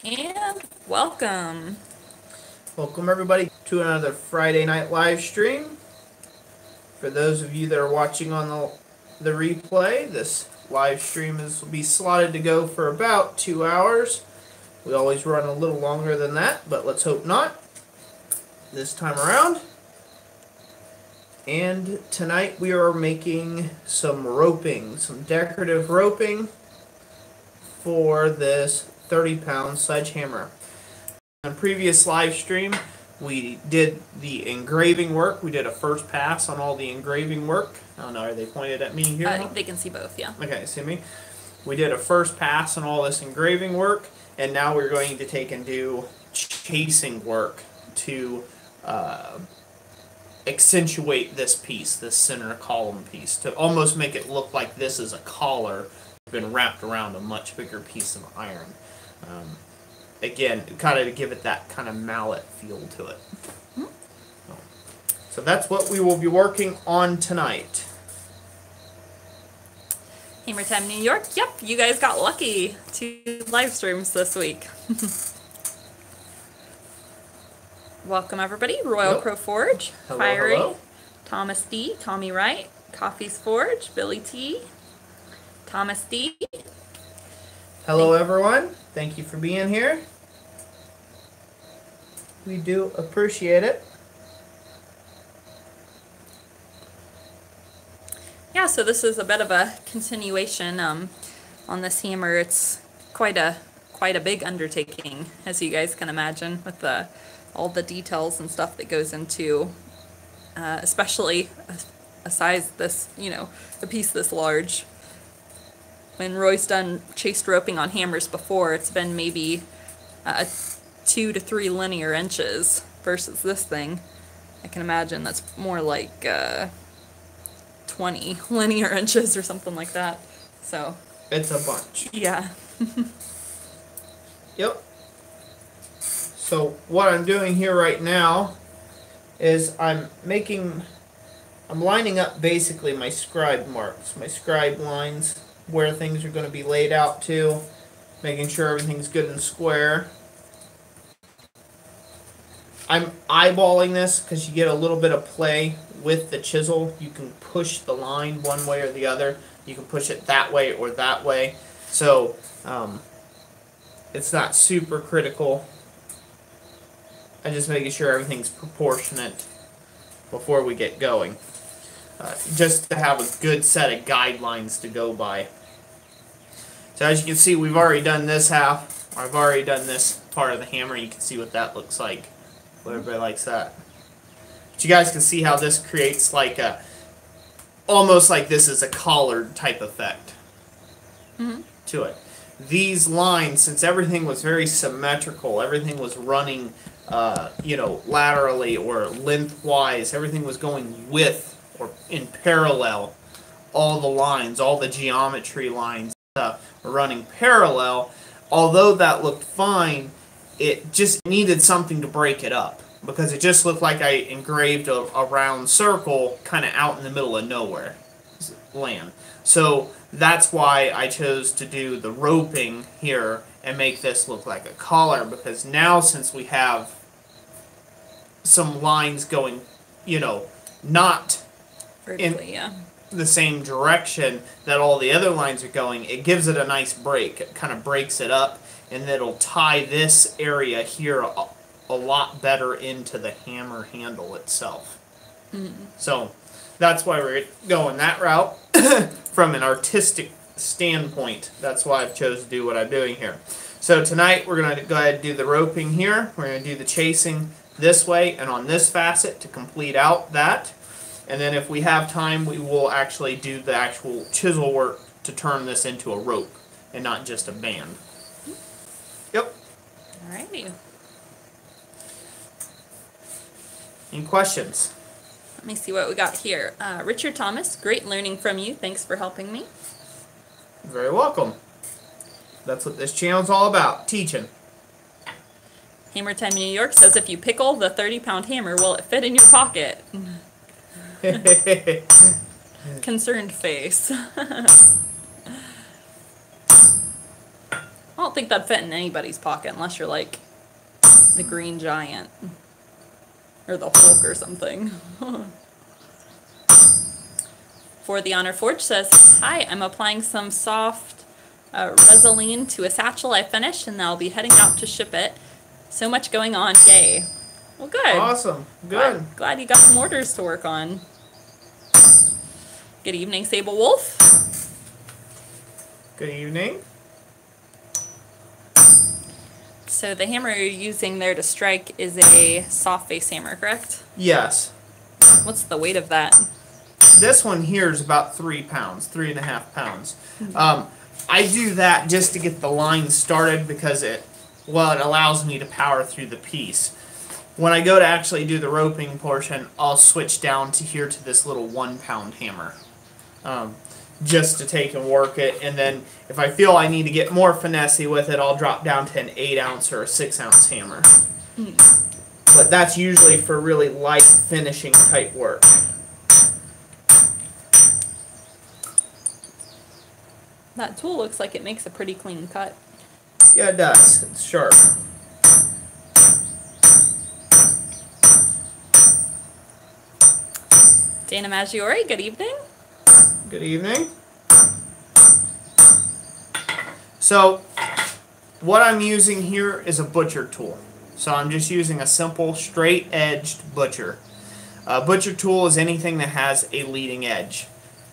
And welcome. Welcome everybody to another Friday night live stream. For those of you that are watching on the replay, this live stream will be slotted to go for about 2 hours. We always run a little longer than that, but let's hope not this time around. And tonight we are making some roping, some decorative roping for this 30-pound sledgehammer. On previous live stream, we did the engraving work. We did a first pass on all the engraving work. I don't know, are they pointed at me here? They can see both, yeah. Okay, see me? We did a first pass on all this engraving work, and now we're going to take and do chasing work to accentuate this piece, this center column piece, to almost make it look like this is a collar been wrapped around a much bigger piece of iron. Again, kind of to give it that kind of mallet feel to it. So that's what we will be working on tonight. Hammer Time New York. Yep, you guys got lucky. 2 live streams this week. Welcome everybody. Royal Crow Forge, Hello, Fiery, hello. Thomas D, Tommy Wright, Coffee's Forge, Billy T, Thomas D. Hello everyone. Thank you for being here. We do appreciate it. Yeah, so this is a bit of a continuation on this hammer. It's quite a big undertaking, as you guys can imagine, with all the details and stuff that goes into, especially a size this, a piece this large. When Roy's done chased roping on hammers before, it's been maybe 2 to 3 linear inches versus this thing. I can imagine that's more like 20 linear inches or something like that. So It's a bunch. yeah. Yep. So what I'm doing here right now is I'm lining up basically my scribe marks, my scribe lines, where things are going to be laid out to, making sure everything's good and square. I'm eyeballing this because you get a little bit of play with the chisel. You can push the line one way or the other. You can push it that way or that way. So it's not super critical. I'm just making sure everything's proportionate before we get going. Just to have a good set of guidelines to go by. So as you can see, we've already done this half. I've already done this part of the hammer. You can see what that looks like. What everybody likes that. But you guys can see how this creates like almost like this is a collared type effect to it. These lines, since everything was very symmetrical, everything was running, laterally or lengthwise, everything was going with or in parallel. All the lines, all the geometry lines were running parallel. Although that looked fine, it just needed something to break it up because it just looked like I engraved a round circle kind of out in the middle of nowhere land. So that's why I chose to do the roping here and make this look like a collar, because now since we have some lines going, not Vertically, yeah. the same direction that all the other lines are going, it gives it a nice break. It kind of breaks it up, and it'll tie this area here a lot better into the hammer handle itself. So that's why we're going that route. From an artistic standpoint, that's why I've chosen to do what I'm doing here. So tonight we're going to go ahead and do the roping here. We're going to do the chasing this way and on this facet to complete out that. And then if we have time, we will actually do the actual chisel work to turn this into a rope and not just a band. Yep. Alrighty. Any questions? Let me see what we got here. Richard Thomas, great learning from you. Thanks for helping me. You're very welcome. That's what this channel's all about, teaching. Hammer Time New York says, if you pickle the 30-pound hammer, will it fit in your pocket? Concerned face. Oh, don't think that'd fit in anybody's pocket unless you're like the Green Giant or the Hulk or something. For the Honor Forge says, hi, I'm applying some soft Resolene to a satchel I finished, and I'll be heading out to ship it. So much going on, yay. Well, good. Awesome, good. Glad you got some orders to work on. Good evening, Sable Wolf. Good evening. So the hammer you're using there to strike is a soft face hammer, correct? Yes. What's the weight of that? This one here is about 3 pounds, 3.5 pounds. I do that just to get the line started because it allows me to power through the piece. When I go to actually do the roping portion, I'll switch down to here to this little 1 pound hammer. Just to take and work it, and then if I feel I need to get more finessey with it, I'll drop down to an 8 ounce or a 6 ounce hammer. But that's usually for really light finishing type work. That tool looks like it makes a pretty clean cut. Yeah, it does. It's sharp. Dana Maggiore, good evening. Good evening. So, what I'm using here is a butcher tool. So I'm just using a simple straight-edged butcher. A butcher tool is anything that has a leading edge.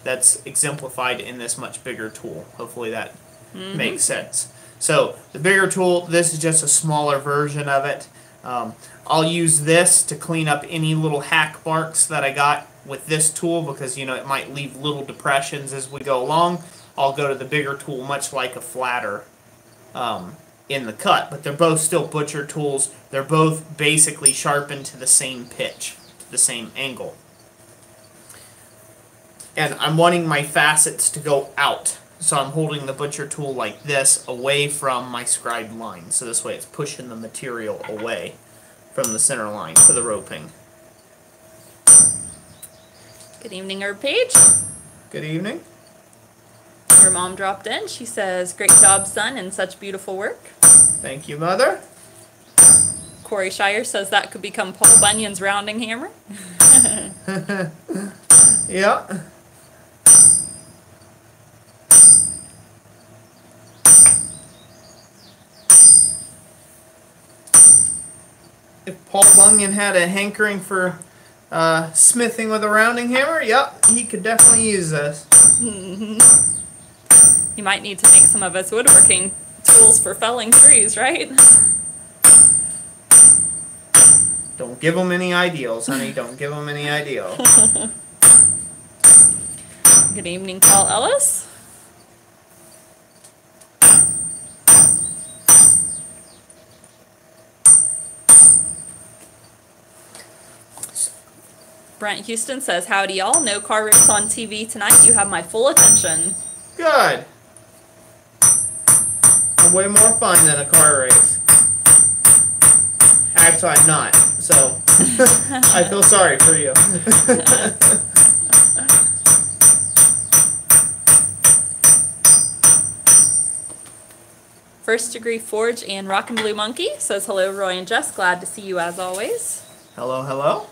That's exemplified in this much bigger tool. Hopefully that makes sense. So the bigger tool, this is just a smaller version of it. I'll use this to clean up any little hack marks that I got with this tool because, you know, it might leave little depressions as we go along. I'll go to the bigger tool, much like a flatter in the cut. But they're both still butcher tools. They're both basically sharpened to the same pitch, to the same angle. And I'm wanting my facets to go out. So I'm holding the butcher tool like this away from my scribed line. So this way it's pushing the material away from the center line for the roping. Good evening, Herb Page. Good evening. Your mom dropped in. She says, great job, son, and such beautiful work. Thank you, Mother. Corey Shire says that could become Paul Bunyan's rounding hammer. Yeah. If Paul Bunyan had a hankering for smithing with a rounding hammer, yep, he could definitely use this. You might need to make some of his woodworking tools for felling trees, right? Don't give him any ideals, honey. Don't give him any ideals. Good evening, Paul Ellis. Brent Houston says, howdy y'all, no car race on TV tonight, you have my full attention. Good. Way more fun than a car race. Actually, I'm not, so I feel sorry for you. First Degree Forge and Rock and Blue Monkey says, hello, Roy and Jess, glad to see you as always. Hello, hello.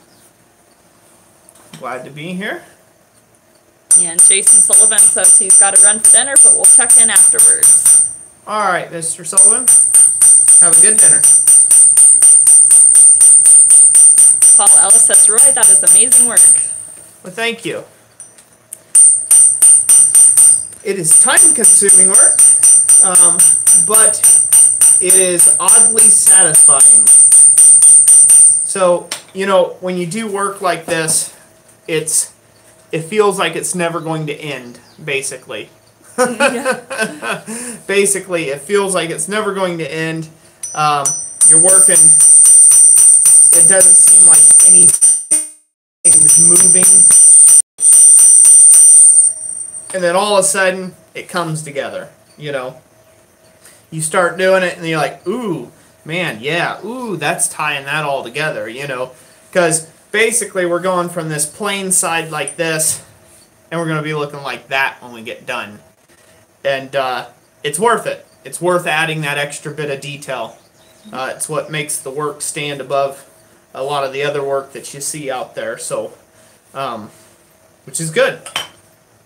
Glad to be here. And Jason Sullivan says he's got to run for dinner, but we'll check in afterwards. All right, Mr. Sullivan. Have a good dinner. Paul Ellis says, Roy, that is amazing work. Well, thank you. It is time-consuming work, but it is oddly satisfying. So, you know, when you do work like this, it feels like it's never going to end, basically. Basically, it feels like it's never going to end. You're working, it doesn't seem like anything is moving. And then all of a sudden, it comes together, you know. You start doing it, and you're like, ooh, man, yeah, ooh, that's tying that all together, you know. Because basically, we're going from this plain side like this, and we're going to be looking like that when we get done. And it's worth it. it's worth adding that extra bit of detail. It's what makes the work stand above a lot of the other work that you see out there. So, which is good.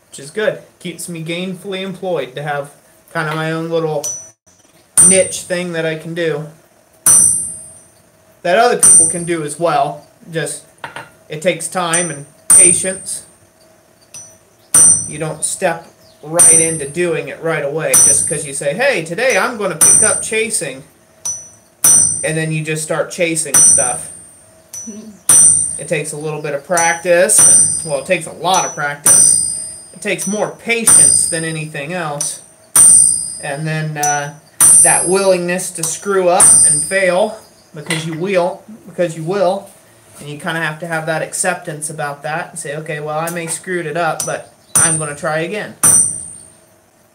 Which is good. Keeps me gainfully employed to have kind of my own little niche thing that I can do. That other people can do as well. Just, it takes time and patience. You don't step right into doing it right away just because you say, hey, today I'm going to pick up chasing. And then you just start chasing stuff. It takes a little bit of practice. Well, it takes a lot of practice. It takes more patience than anything else. And then that willingness to screw up and fail, because you will. And you kind of have to have that acceptance about that and say, okay, well, I may screwed it up, but I'm going to try again.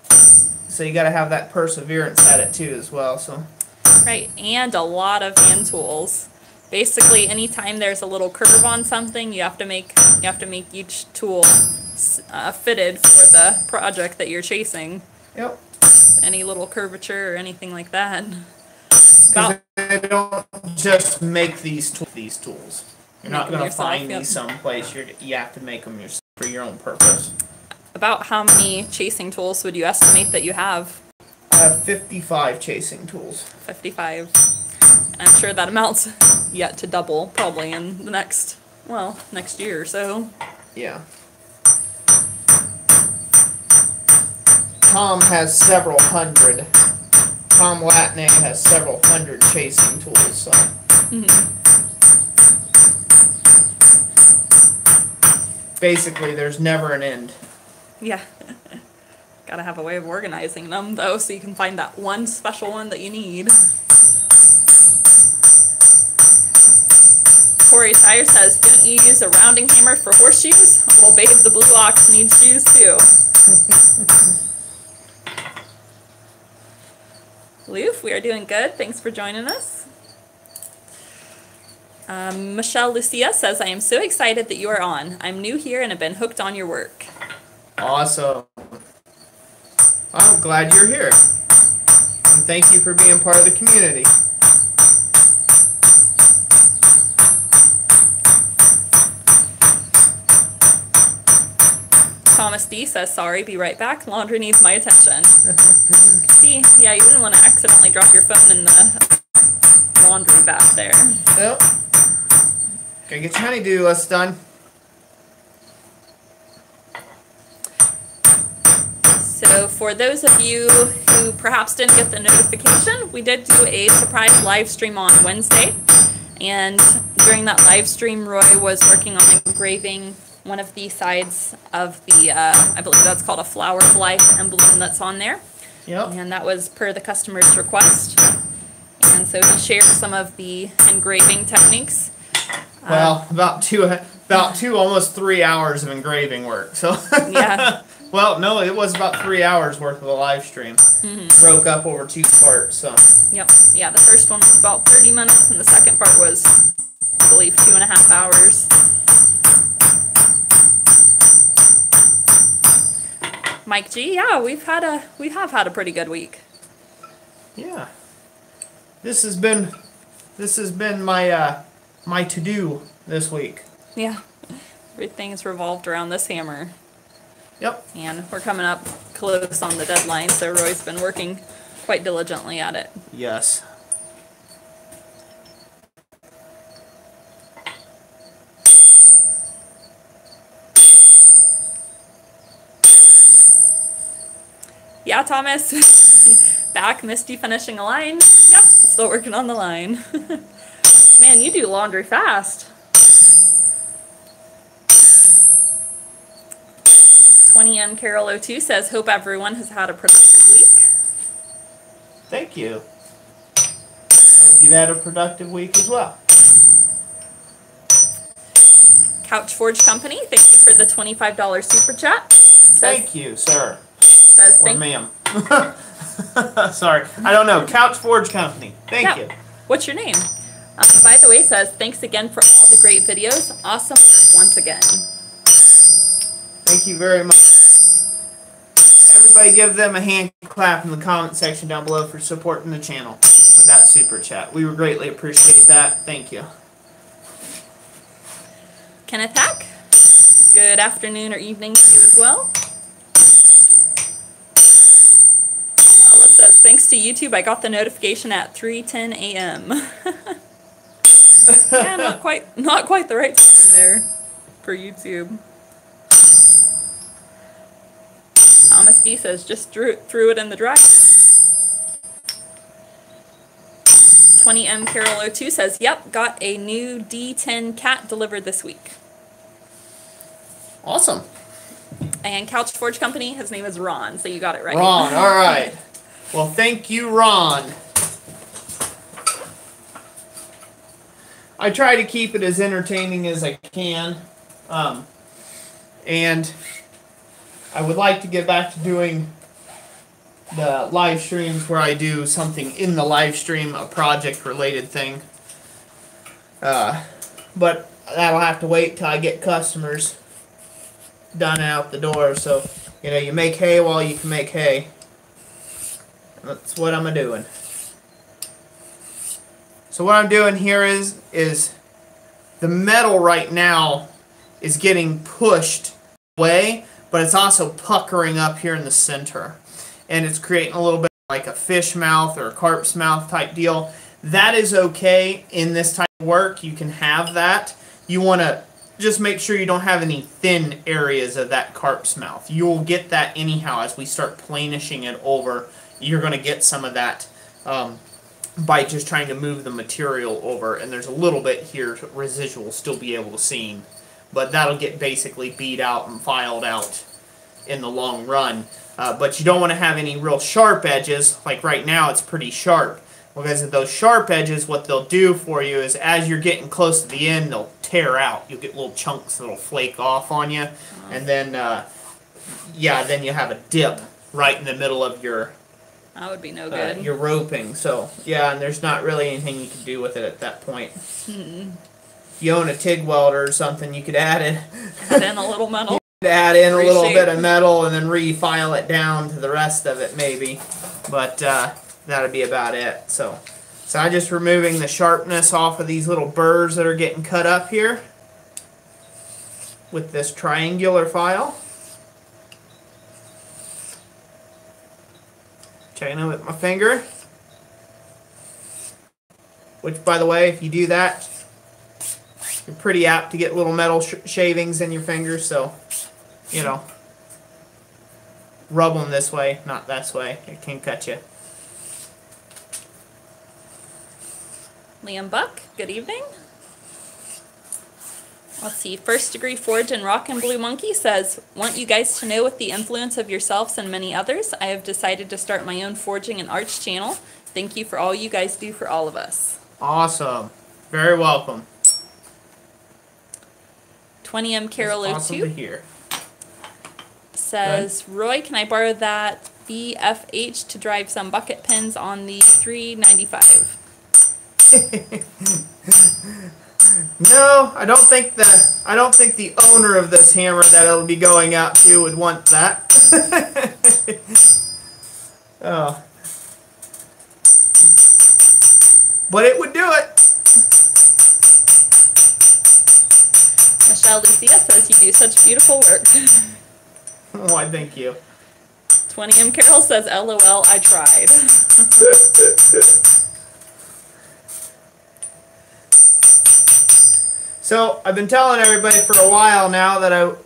So you got to have that perseverance at it too as well. So. Right, and a lot of hand tools. Basically, anytime there's a little curve on something, you have to make each tool fitted for the project that you're chasing. Yep. Any little curvature or anything like that. Because they don't just make these tools. You're not going to find these someplace. You have to make them yourself for your own purpose. About how many chasing tools would you estimate that you have? I have 55 chasing tools. 55. I'm sure that amounts yet to double, probably in the next year or so. Yeah. Tom has several hundred. Tom Latney has several hundred chasing tools, so. Basically, there's never an end. Yeah. Gotta have a way of organizing them, though, so you can find that one special one that you need. Corey Tyre says, don't you use a rounding hammer for horseshoes? Well, babe, the blue ox needs shoes, too. Loof, we are doing good. Thanks for joining us. Michelle Lucia says, I am so excited that you are on. I'm new here and have been hooked on your work. Awesome. I'm glad you're here. And thank you for being part of the community. Thomas D says, sorry, be right back. Laundry needs my attention. See, yeah, you wouldn't want to accidentally drop your phone in the laundry bath there. Yep. Gotta get your honeydew list done. So for those of you who perhaps didn't get the notification, we did do a surprise live stream on Wednesday. And during that live stream, Roy was working on engraving one of the sides of the, I believe that's called a Flower of Life emblem that's on there. Yep. And that was per the customer's request. And so he shared some of the engraving techniques. Well, about two, almost 3 hours of engraving work. So. Yeah. Well, no, it was about 3 hours worth of a live stream. Broke up over 2 parts, so. Yep. Yeah, the first one was about 30 minutes, and the second part was, I believe, 2.5 hours. Mike G, yeah, we have had a pretty good week. Yeah. This has been my my to-do this week. Yeah. Everything's revolved around this hammer. Yep. And we're coming up close on the deadline, so Roy's been working quite diligently at it. Yes. Yeah, Thomas. Back, Misty finishing a line. Yep, still working on the line. Man, you do laundry fast. 20M Carol 02 says, hope everyone has had a productive week. Thank you. Hope you've had a productive week as well. Couch Forge Company, thank you for the $25 super chat. Thank you, sir. Says, or ma'am. Sorry, I don't know. Couch Forge Company. Thank you. What's your name? By the way, says, thanks again for all the great videos. Awesome work once again. Thank you very much. Every Everybody give them a hand clap in the comment section down below for supporting the channel with that super chat. We would greatly appreciate that. Thank you. Kenneth Hack, good afternoon or evening to you as well. Paula says, thanks to YouTube, I got the notification at 3:10 a.m. Yeah, not quite the right time there for YouTube. Thomas D says, just threw it in the dryer. 20M Carol 02 says, yep, got a new D10 cat delivered this week. Awesome. And Couch Forge Company, his name is Ron, so you got it right. Ron, all right. Well, thank you, Ron. I try to keep it as entertaining as I can. And I would like to get back to doing the live streams where I do something in the live stream, a project-related thing. But that'll have to wait till I get customers done out the door. So, you know, you make hay while you can make hay. That's what I'm doing. So what I'm doing here is the metal right now is getting pushed away, but it's also puckering up here in the center. And it's creating a little bit like a fish mouth or a carp's mouth type deal. That is okay in this type of work. You can have that. You want to just make sure you don't have any thin areas of that carp's mouth. You will get that anyhow as we start planishing it over. You're going to get some of that by just trying to move the material over. And there's a little bit here residual still be able to see. But that'll get basically beat out and filed out in the long run. But you don't want to have any real sharp edges. Like right now it's pretty sharp. Because those sharp edges, what they'll do for you is as you're getting close to the end, they'll tear out. You'll get little chunks that'll flake off on you. And then, yeah, then you have a dip right in the middle of your... That would be no good. Your roping. So, yeah, and there's not really anything you can do with it at that point. If you own a TIG welder or something, you could add it. Add in a little metal. Add in a little bit of metal and then refile it down to the rest of it, maybe. But that'd be about it. So I'm just removing the sharpness off of these little burrs that are getting cut up here with this triangular file. China with my finger. Which, by the way, if you do that, you're pretty apt to get little metal shavings in your fingers. So, you know, rub them this way, not this way. It can cut you. Liam Buck, good evening. Let's see, First Degree Forge and Rock and Blue Monkey says, want you guys to know with the influence of yourselves and many others, I have decided to start my own forging and arts channel. Thank you for all you guys do for all of us. Awesome. Very welcome. 20M Carol 02 awesome to hear. Says, Roy, can I borrow that BFH to drive some bucket pins on the 395? No, I don't think the owner of this hammer that it'll be going out to would want that. Oh. But it would do it. Michelle Lucia says you do such beautiful work. Why, thank you. 20M Carol says, LOL, I tried. So I've been telling everybody for a while now that I've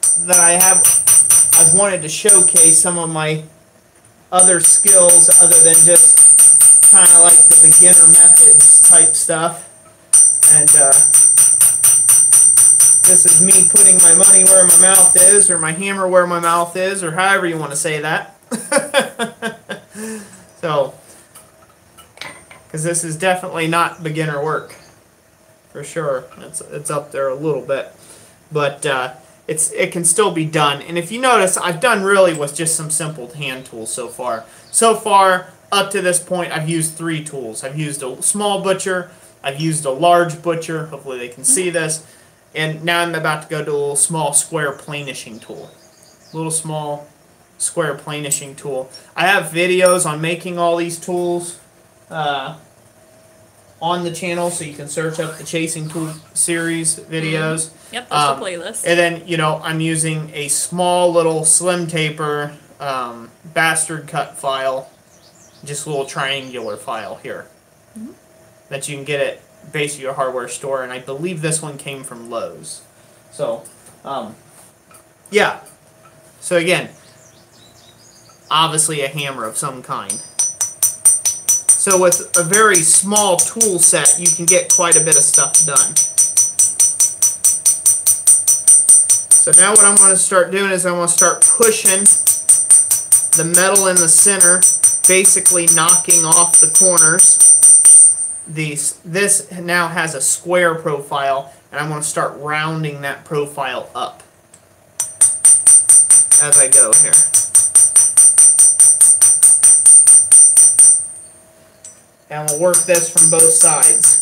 wanted to showcase some of my other skills other than just kind of like the beginner methods type stuff. And this is me putting my money where my mouth is, or my hammer where my mouth is, or however you want to say that. So, because this is definitely not beginner work. For sure, it's up there a little bit, but it can still be done. And if you notice, I've done really with just some simple hand tools so far. So far, up to this point, I've used 3 tools. I've used a small butcher, I've used a large butcher. Hopefully, they can see this. And now I'm about to go to a little small square planishing tool. Little small square planishing tool. I have videos on making all these tools on the channel, so you can search up the Chasing Tool series videos. Yep, that's the playlist. And then, I'm using a small little slim taper bastard cut file, just a little triangular file here that you can get at basically your hardware store, and I believe this one came from Lowe's. So, yeah. So again, obviously a hammer of some kind. So with a very small tool set, you can get quite a bit of stuff done. So now what I'm going to start doing is I'm going to start pushing the metal in the center, basically knocking off the corners. This now has a square profile, and I'm going to start rounding that profile up as I go here. And we'll work this from both sides.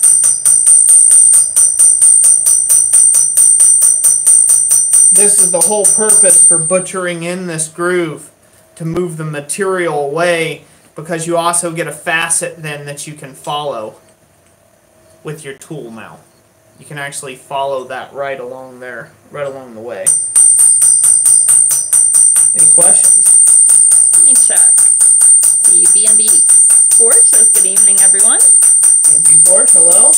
This is the whole purpose for butchering in this groove, to move the material away, because you also get a facet then that you can follow with your tool mouth. You can actually follow that right along there, right along the way. Any questions? Let me check. The B&B Forge says good evening, everyone. B&B Forge, hello.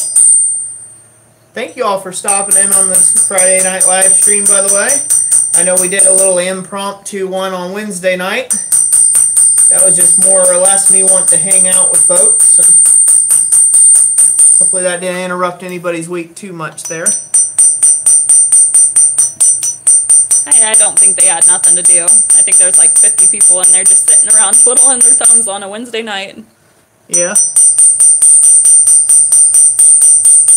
Thank you all for stopping in on this Friday night live stream, by the way. I know we did a little impromptu one on Wednesday night. That was just more or less me wanting to hang out with folks. And hopefully that didn't interrupt anybody's week too much there. I don't think they had nothing to do. I think there's like 50 people in there just sitting around twiddling their thumbs on a Wednesday night. Yeah.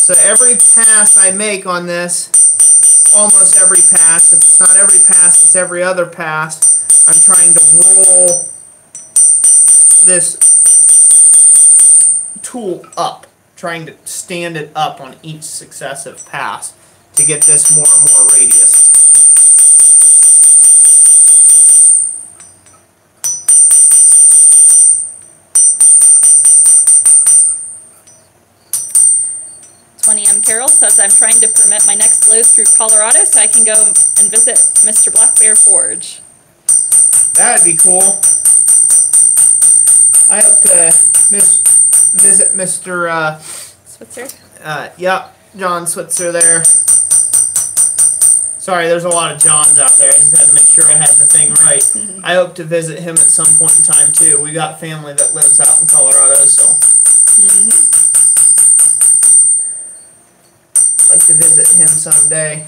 So every pass I make on this, almost every pass, if it's not every pass, it's every other pass, I'm trying to roll this tool up, trying to stand it up on each successive pass to get this more and more radius. M. Carroll says, I'm trying to permit my next load through Colorado so I can go and visit Mr. Black Bear Forge. That'd be cool. I hope to visit Mr. Switzer? Yep, John Switzer there. Sorry, there's a lot of Johns out there. I just had to make sure I had the thing right. I hope to visit him at some point in time, too. We got family that lives out in Colorado, so. Like to visit him someday.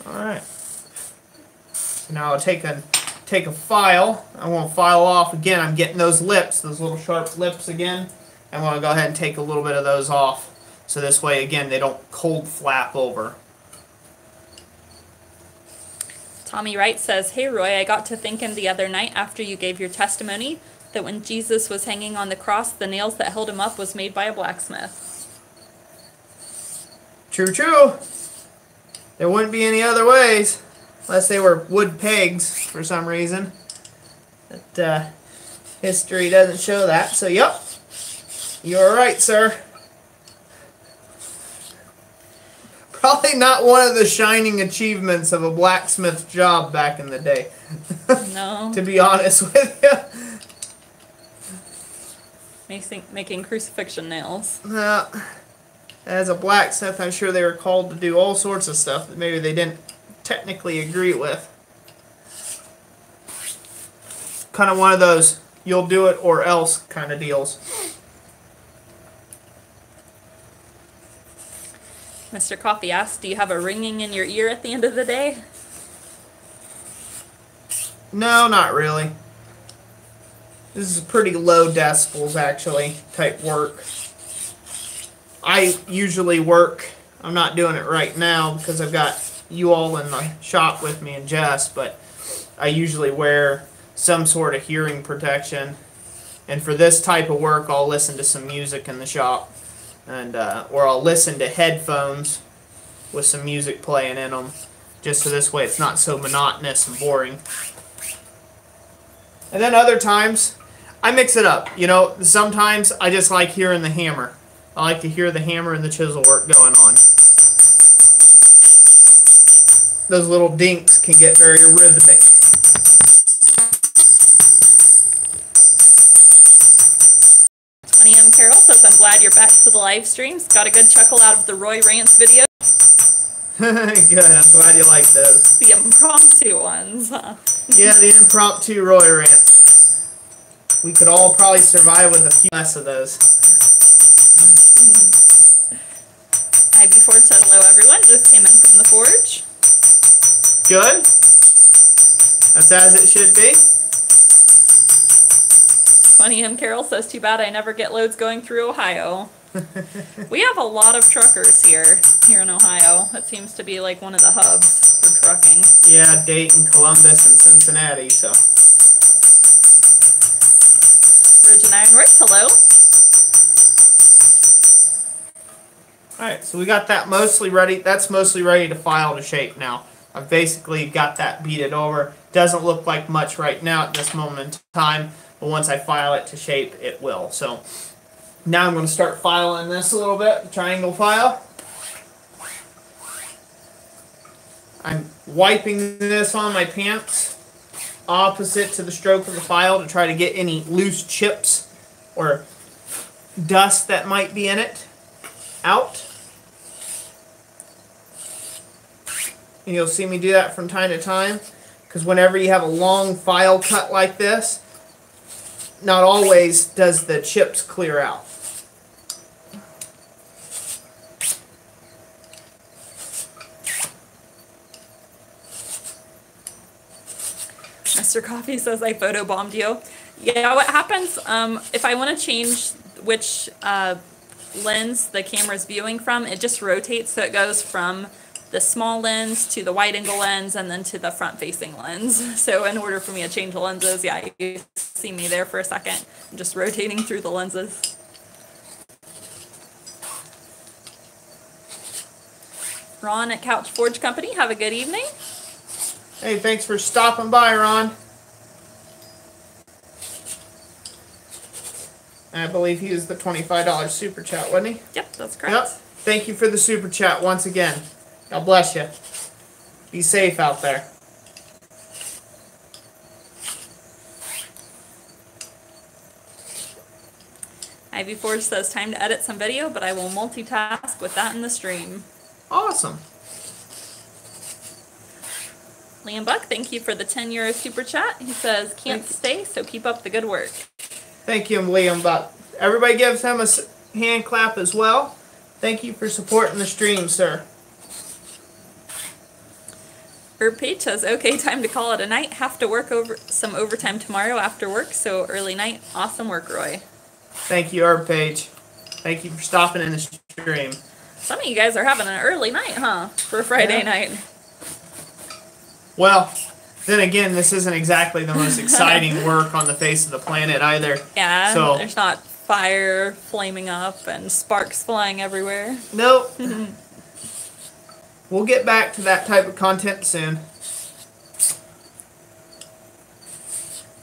Alright. So now I'll take a file. I want to file off again. I'm getting those lips, those little sharp lips again. I want to go ahead and take a little bit of those off. So this way, again, they don't cold flap over. Tommy Wright says, hey Roy, I got to thinking the other night after you gave your testimony that when Jesus was hanging on the cross, the nails that held him up was made by a blacksmith. True, true. There wouldn't be any other ways, unless they were wood pegs for some reason. But history doesn't show that, so yep. You're right, sir. Probably not one of the shining achievements of a blacksmith's job back in the day. No. To be honest with you. Making crucifixion nails. As a blacksmith, I'm sure they were called to do all sorts of stuff that maybe they didn't technically agree with. Kind of one of those, you'll do it or else kind of deals. Mr. Coffee asks, do you have a ringing in your ear at the end of the day? No, not really. This is pretty low decibels, actually, type work. I usually work, I'm not doing it right now because I've got you all in the shop with me and Jess, but I usually wear some sort of hearing protection. And for this type of work, I'll listen to some music in the shop. And or I'll listen to headphones with some music playing in them, just so this way it's not so monotonous and boring. And then other times, I mix it up. You know, sometimes I just like hearing the hammer. I like to hear the hammer and the chisel work going on. Those little dinks can get very rhythmic. Carol says, I'm glad you're back to the live streams. Got a good chuckle out of the Roy Rants video. Good, I'm glad you like those. The impromptu ones, huh? Yeah, the impromptu Roy Rants. We could all probably survive with a few less of those. Ivy Forge said, hello everyone, just came in from the forge. Good. That's as it should be. 20M Carol says, too bad I never get loads going through Ohio. We have a lot of truckers here in Ohio. It seems to be like one of the hubs for trucking. Yeah, Dayton, Columbus, and Cincinnati, so. Virgin Ironworks, hello. Alright, so we got that mostly ready. That's mostly ready to file to shape now. I've basically got that beaded over. Doesn't look like much right now at this moment in time, but once I file it to shape, it will. So now I'm going to start filing this a little bit, the triangle file. I'm wiping this on my pants opposite to the stroke of the file to try to get any loose chips or dust that might be in it out. And you'll see me do that from time to time, because whenever you have a long file cut like this, not always does the chips clear out. Mr. Coffee says, I photobombed you. Yeah, what happens if I want to change which lens the camera's viewing from, it just rotates, so it goes from the small lens to the wide angle lens and then to the front facing lens. So in order for me to change the lenses, yeah, you see me there for a second. I'm just rotating through the lenses. Ron at Couch Forge Company, have a good evening. Hey, thanks for stopping by, Ron. I believe he was the $25 super chat, wasn't he? Yep, that's correct. Yep. Thank you for the super chat once again. God bless you. Be safe out there. Ivy Forge says, time to edit some video, but I will multitask with that in the stream. Awesome. Liam Buck, thank you for the €10 super chat. He says, can't stay, so keep up the good work. Thank you, Liam Buck. Everybody gives him a hand clap as well. Thank you for supporting the stream, sir. Herb Page says, okay, time to call it a night. Have to work some overtime tomorrow after work, so early night. Awesome work, Roy. Thank you, Herb Page. Thank you for stopping in the stream. Some of you guys are having an early night, huh? For Friday night. Well, then again, this isn't exactly the most exciting work on the face of the planet either. Yeah, so there's not fire flaming up and sparks flying everywhere. Nope. We'll get back to that type of content soon.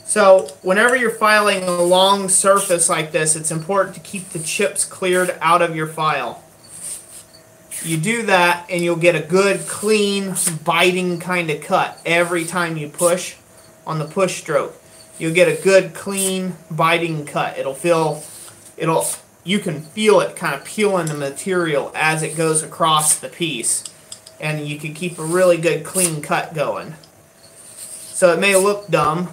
So, whenever you're filing a long surface like this, it's important to keep the chips cleared out of your file. You do that and you'll get a good, clean, biting kind of cut every time you push on the push stroke. You'll get a good, clean, biting cut. You can feel it kind of peeling the material as it goes across the piece. And you can keep a really good, clean cut going. So it may look dumb,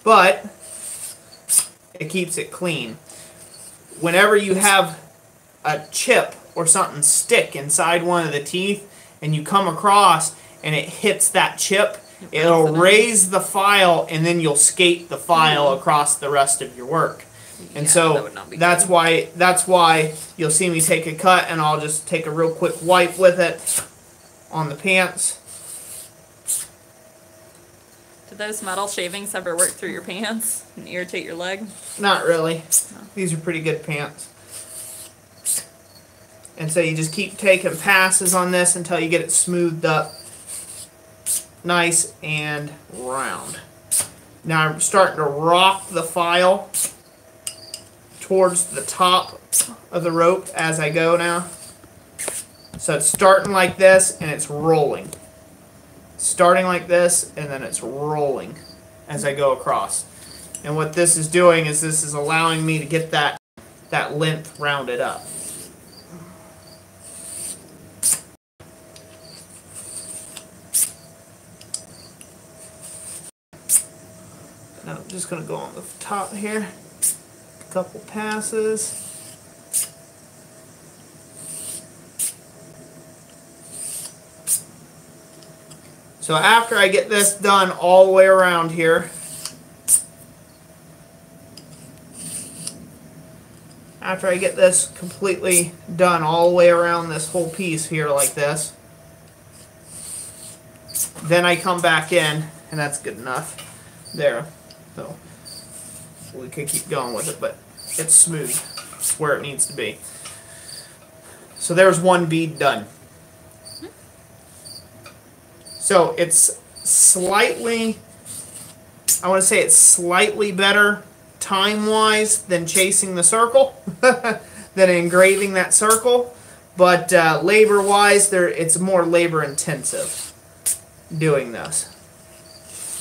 but it keeps it clean. Whenever you have a chip or something stick inside one of the teeth and you come across and it hits that chip, it'll raise the file and then you'll skate the file across the rest of your work. And so that's why you'll see me take a cut and I'll just take a real quick wipe with it on the pants. Did those metal shavings ever work through your pants and irritate your leg? Not really. No. These are pretty good pants. And so you just keep taking passes on this until you get it smoothed up nice and round. Now I'm starting to rock the file towards the top of the rope as I go now. So it's starting like this and it's rolling. Starting like this and then it's rolling as I go across. And what this is doing is this is allowing me to get that length rounded up. Now I'm just going to go on the top here. A couple passes. So after I get this done all the way around here, after I get this completely done all the way around this whole piece here like this, then I come back in, and that's good enough there. So we could keep going with it, but it's smooth. It's where it needs to be. So there's one bead done. So it's slightly, I want to say it's slightly better time-wise than chasing the circle, than engraving that circle, but labor-wise, it's more labor-intensive doing this.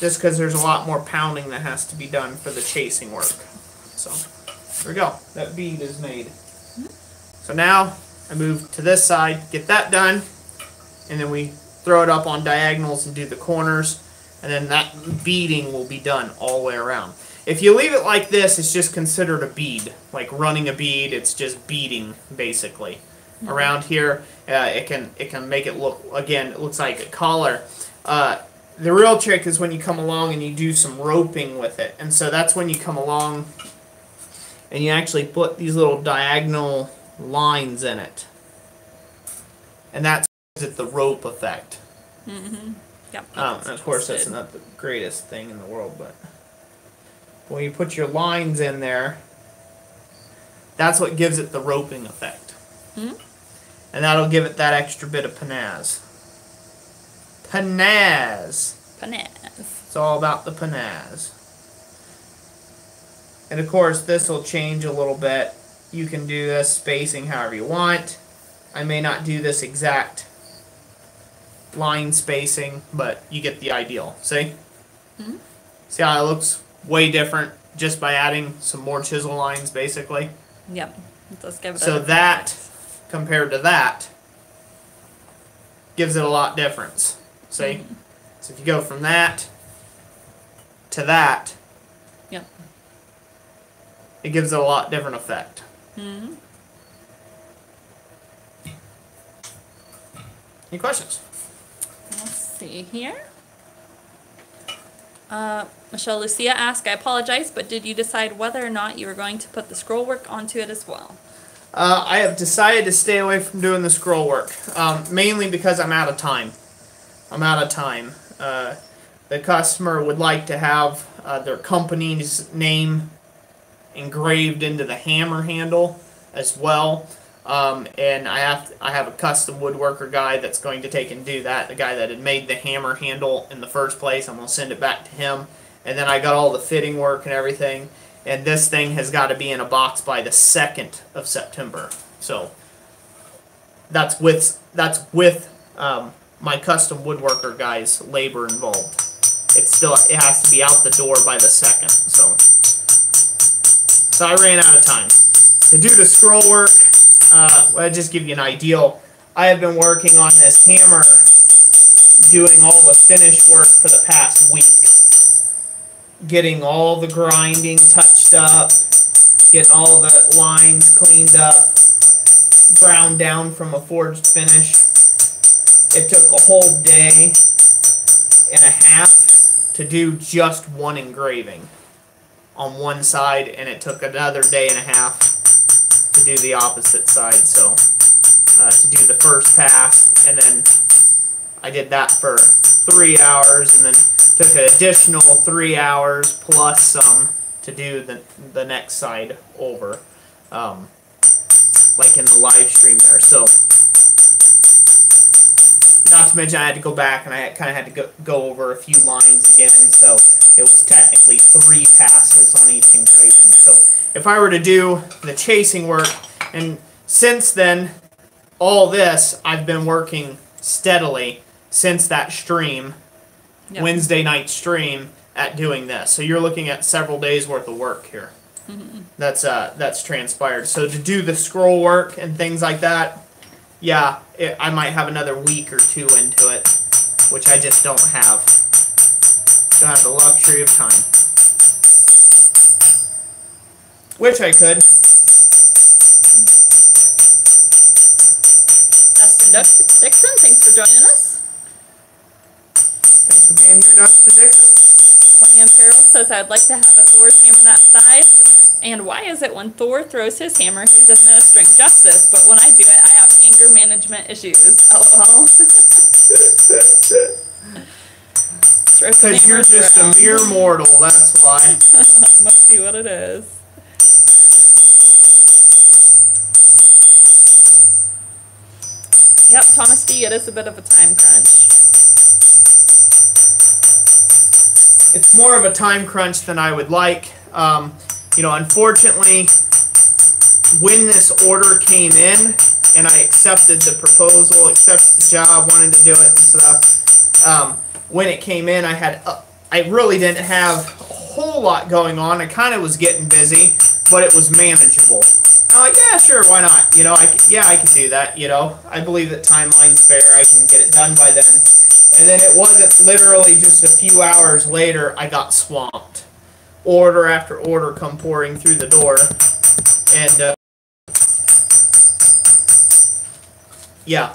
Just because there's a lot more pounding that has to be done for the chasing work. So, there we go. That bead is made. So now, I move to this side, get that done, and then we throw it up on diagonals and do the corners, and then that beading will be done all the way around. If you leave it like this, it's just considered a bead. Like running a bead, it's just beading, basically. Around here, it can make it look, again, it looks like a collar. The real trick is when you come along and you do some roping with it. And so that's when you come along and you actually put these little diagonal lines in it. And that's the rope effect. Mm-hmm. Yep. And of course, that's not the greatest thing in the world, but when you put your lines in there, that's what gives it the roping effect. Mm-hmm. And that'll give it that extra bit of panaz. Panaz. Panaz. It's all about the panaz. And of course, this will change a little bit. You can do this spacing however you want. I may not do this exact line spacing, but you get the ideal. See? Mm-hmm. See how it looks way different just by adding some more chisel lines, basically? Yep. Let's give it so that, compared to that, gives it a lot difference. See? Mm-hmm. So if you go from that to that, yep, it gives it a lot different effect. Mm-hmm. Any questions? Let's see here. Michelle Lucia asked, I apologize, but did you decide whether or not you were going to put the scroll work onto it as well? I have decided to stay away from doing the scroll work, mainly because I'm out of time. The customer would like to have their company's name engraved into the hammer handle as well. And I have a custom woodworker guy that's going to take and do that. The guy that had made the hammer handle in the first place, I'm going to send it back to him. And then I got all the fitting work and everything. And this thing has got to be in a box by the 2nd of September. So that's with my custom woodworker guy's labor involved. It has to be out the door by the 2nd. So I ran out of time to do the scroll work. I'll just give you an ideal. I have been working on this hammer, doing all the finish work for the past week. Getting all the grinding touched up, getting all the lines cleaned up, ground down from a forged finish. It took a whole day and a half to do just one engraving on one side, and it took another day and a half to do the opposite side. So to do the first pass, and then I did that for 3 hours, and then took an additional 3 hours plus some to do the next side over. like in the live stream there. So, not to mention I had to go back and I kind of had to go over a few lines again. So it was technically 3 passes on each engraving. So if I were to do the chasing work, and since then, all this, I've been working steadily since that stream, yep. Wednesday night stream, at doing this. So you're looking at several days worth of work here. Mm-hmm. That's transpired. So to do the scroll work and things like that, yeah, I might have another week or 2 into it, which I just don't have. Don't have the luxury of time. Which I could. Dustin Dixon, thanks for joining us. Thanks for being here, Dustin Dixon. William Carroll says, I'd like to have a Thor's hammer that size. And why is it when Thor throws his hammer, he's administering justice, but when I do it, I have anger management issues? LOL. Because you're just a mere mortal, that's why. That must be what it is. Yep, Thomas D, it is a bit of a time crunch. It's more of a time crunch than I would like. You know, unfortunately, when this order came in and I accepted the proposal, accepted the job, wanted to do it and stuff, when it came in, I really didn't have a whole lot going on. I kind of was getting busy, but it was manageable. I'm like, yeah, sure, why not? You know, I can do that. You know, I believe that timeline's fair. I can get it done by then. And then it wasn't literally just a few hours later, I got swamped. Order after order come pouring through the door. And, yeah.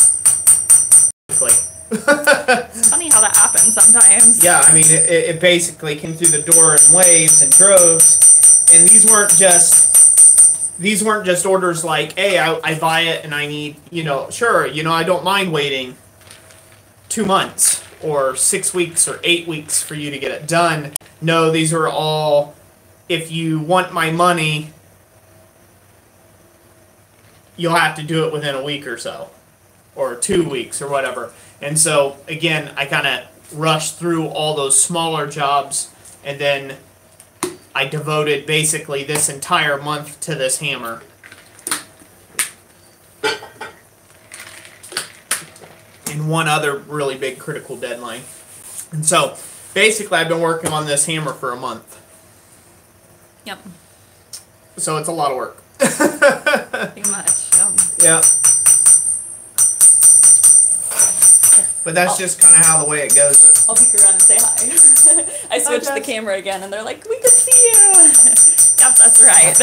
It's funny how that happens sometimes. Yeah, I mean, it basically came through the door in waves and droves. And these weren't just orders like, hey, I buy it and I need, you know, sure, you know, I don't mind waiting 2 months or 6 weeks or 8 weeks for you to get it done. No, these are all, if you want my money, you'll have to do it within a week or so, or 2 weeks or whatever. And so, again, I kind of rushed through all those smaller jobs, and then I devoted basically this entire month to this hammer. And one other really big critical deadline. And so, basically, I've been working on this hammer for a month. Yep. So it's a lot of work. Pretty much. Yeah. But that's just kind of how the way it goes. I'll peek around and say hi. I switched the camera again, and they're like, we can see you. Yep, that's right.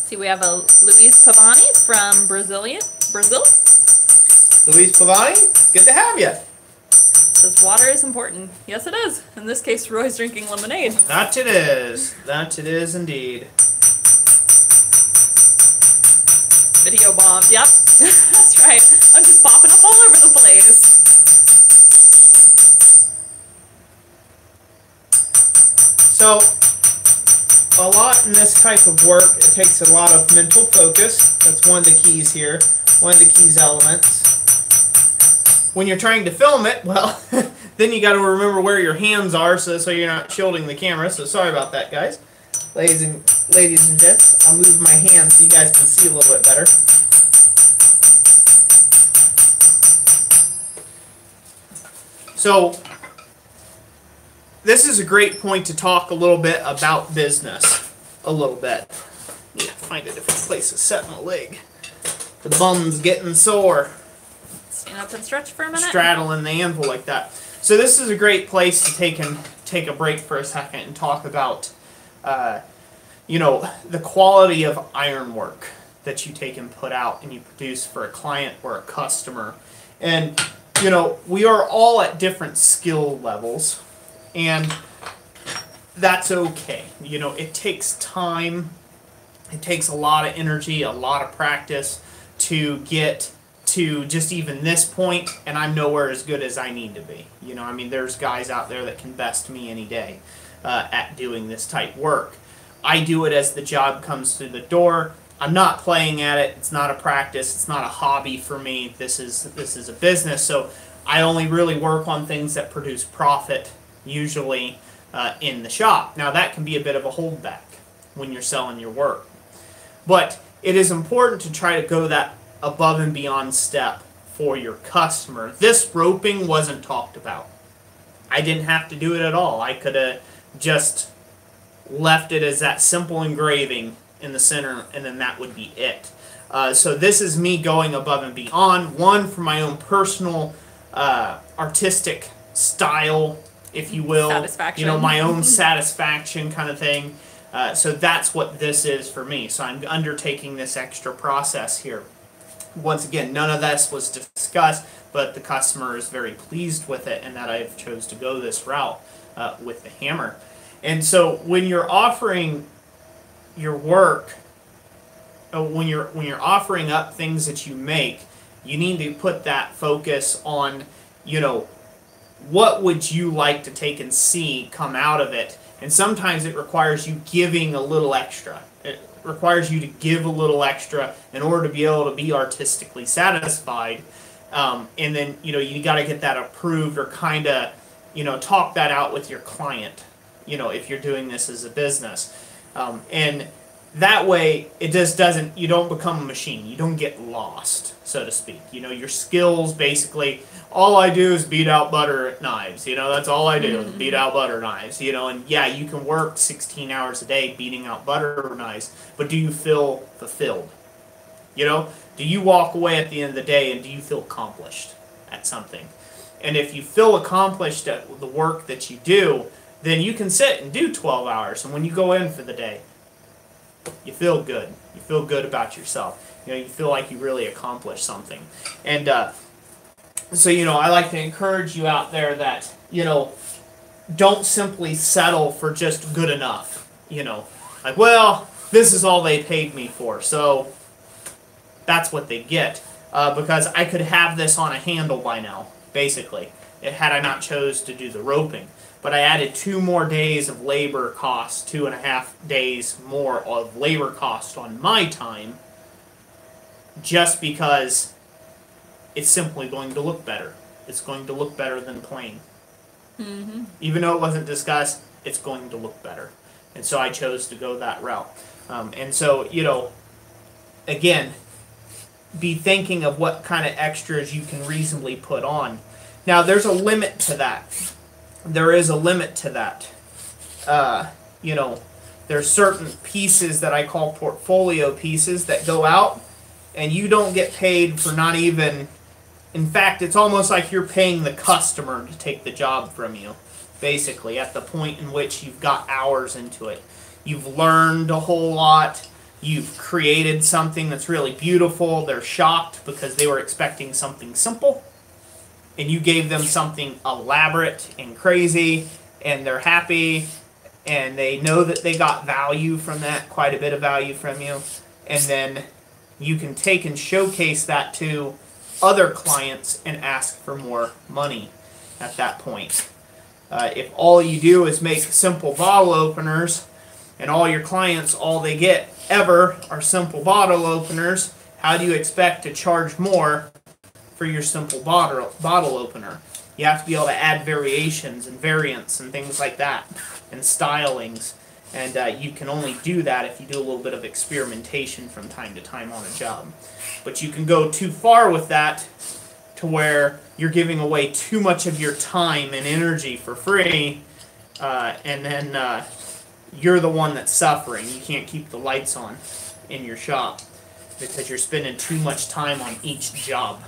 See, we have a Luis Pavani from Brazil. Luis Pavani, good to have you. Says water is important. Yes, it is. In this case, Roy's drinking lemonade. That it is. That it is indeed. Video bomb. Yep, that's right. I'm just popping up all over the place. So, a lot in this type of work, it takes a lot of mental focus. That's one of the keys here. One of the keys elements. When you're trying to film it, well, then you got to remember where your hands are so you're not shielding the camera. So sorry about that, guys. Ladies and gents, I'll move my hands so you guys can see a little bit better. So, this is a great point to talk a little bit about business. A little bit. Need to find a different place to set my leg. The bum's getting sore. Stand up and stretch for a minute. Straddling the anvil like that. So this is a great place to take a break for a second and talk about, you know, the quality of ironwork that you take and put out and you produce for a client or a customer. And, you know, we are all at different skill levels, and that's okay. You know, it takes time. It takes a lot of energy, a lot of practice to get to just even this point, and I'm nowhere as good as I need to be. You know, I mean, there's guys out there that can best me any day. at doing this type work. I do it as the job comes through the door. I'm not playing at it. It's not a practice. It's not a hobby for me. This is a business. So I only really work on things that produce profit, usually in the shop. Now that can be a bit of a holdback when you're selling your work. But it is important to try to go that above and beyond step for your customer. This roping wasn't talked about. I didn't have to do it at all. I could have just left it as that simple engraving in the center, and then that would be it. So this is me going above and beyond. One, for my own personal artistic style, if you will. Satisfaction. You know, my own satisfaction kind of thing. So that's what this is for me. So I'm undertaking this extra process here. Once again, none of this was discussed, but the customer is very pleased with it, and that I've chose to go this route with the hammer. And so when you're offering your work, when you're offering up things that you make, you need to put that focus on, you know, what would you like to take and see come out of it. And sometimes it requires you giving a little extra. It requires you to give a little extra in order to be able to be artistically satisfied. And then, you know, you got to get that approved, or kind of, you know, talk that out with your client, you know, if you're doing this as a business. And that way, it just doesn't, you don't become a machine. You don't get lost, so to speak. You know, your skills, basically, all I do is beat out butter knives. You know, that's all I do, is beat out butter knives. You know, and yeah, you can work 16 hours a day beating out butter knives, but do you feel fulfilled? You know, do you walk away at the end of the day and do you feel accomplished at something? And if you feel accomplished at the work that you do, then you can sit and do 12 hours. And when you go in for the day, you feel good. You feel good about yourself. You know, you feel like you really accomplished something. And so, you know, I like to encourage you out there that, you know, don't simply settle for just good enough. You know, like, well, this is all they paid me for, so that's what they get. Because I could have this on a handle by now, basically, had I not chose to do the roping. But I added 2 more days of labor cost, 2.5 days more of labor cost on my time, just because it's simply going to look better. It's going to look better than plain. Mm-hmm. Even though it wasn't discussed, it's going to look better. And so I chose to go that route. And so, you know, again, be thinking of what kind of extras you can reasonably put on. Now, there's a limit to that. There is a limit to that. You know, there's certain pieces that I call portfolio pieces that go out, and you don't get paid for not even... In fact, it's almost like you're paying the customer to take the job from you, basically, at the point in which you've got hours into it. You've learned a whole lot. You've created something that's really beautiful. They're shocked because they were expecting something simple, and you gave them something elaborate and crazy, and they're happy, and they know that they got value from that, quite a bit of value from you, and then you can take and showcase that to other clients and ask for more money at that point. If all you do is make simple bottle openers, and all your clients, all they get ever are simple bottle openers, how do you expect to charge more for your simple bottle opener? You have to be able to add variations and variants and things like that, and stylings. And you can only do that if you do a little bit of experimentation from time to time on a job. But you can go too far with that to where you're giving away too much of your time and energy for free, and then you're the one that's suffering. You can't keep the lights on in your shop because you're spending too much time on each job.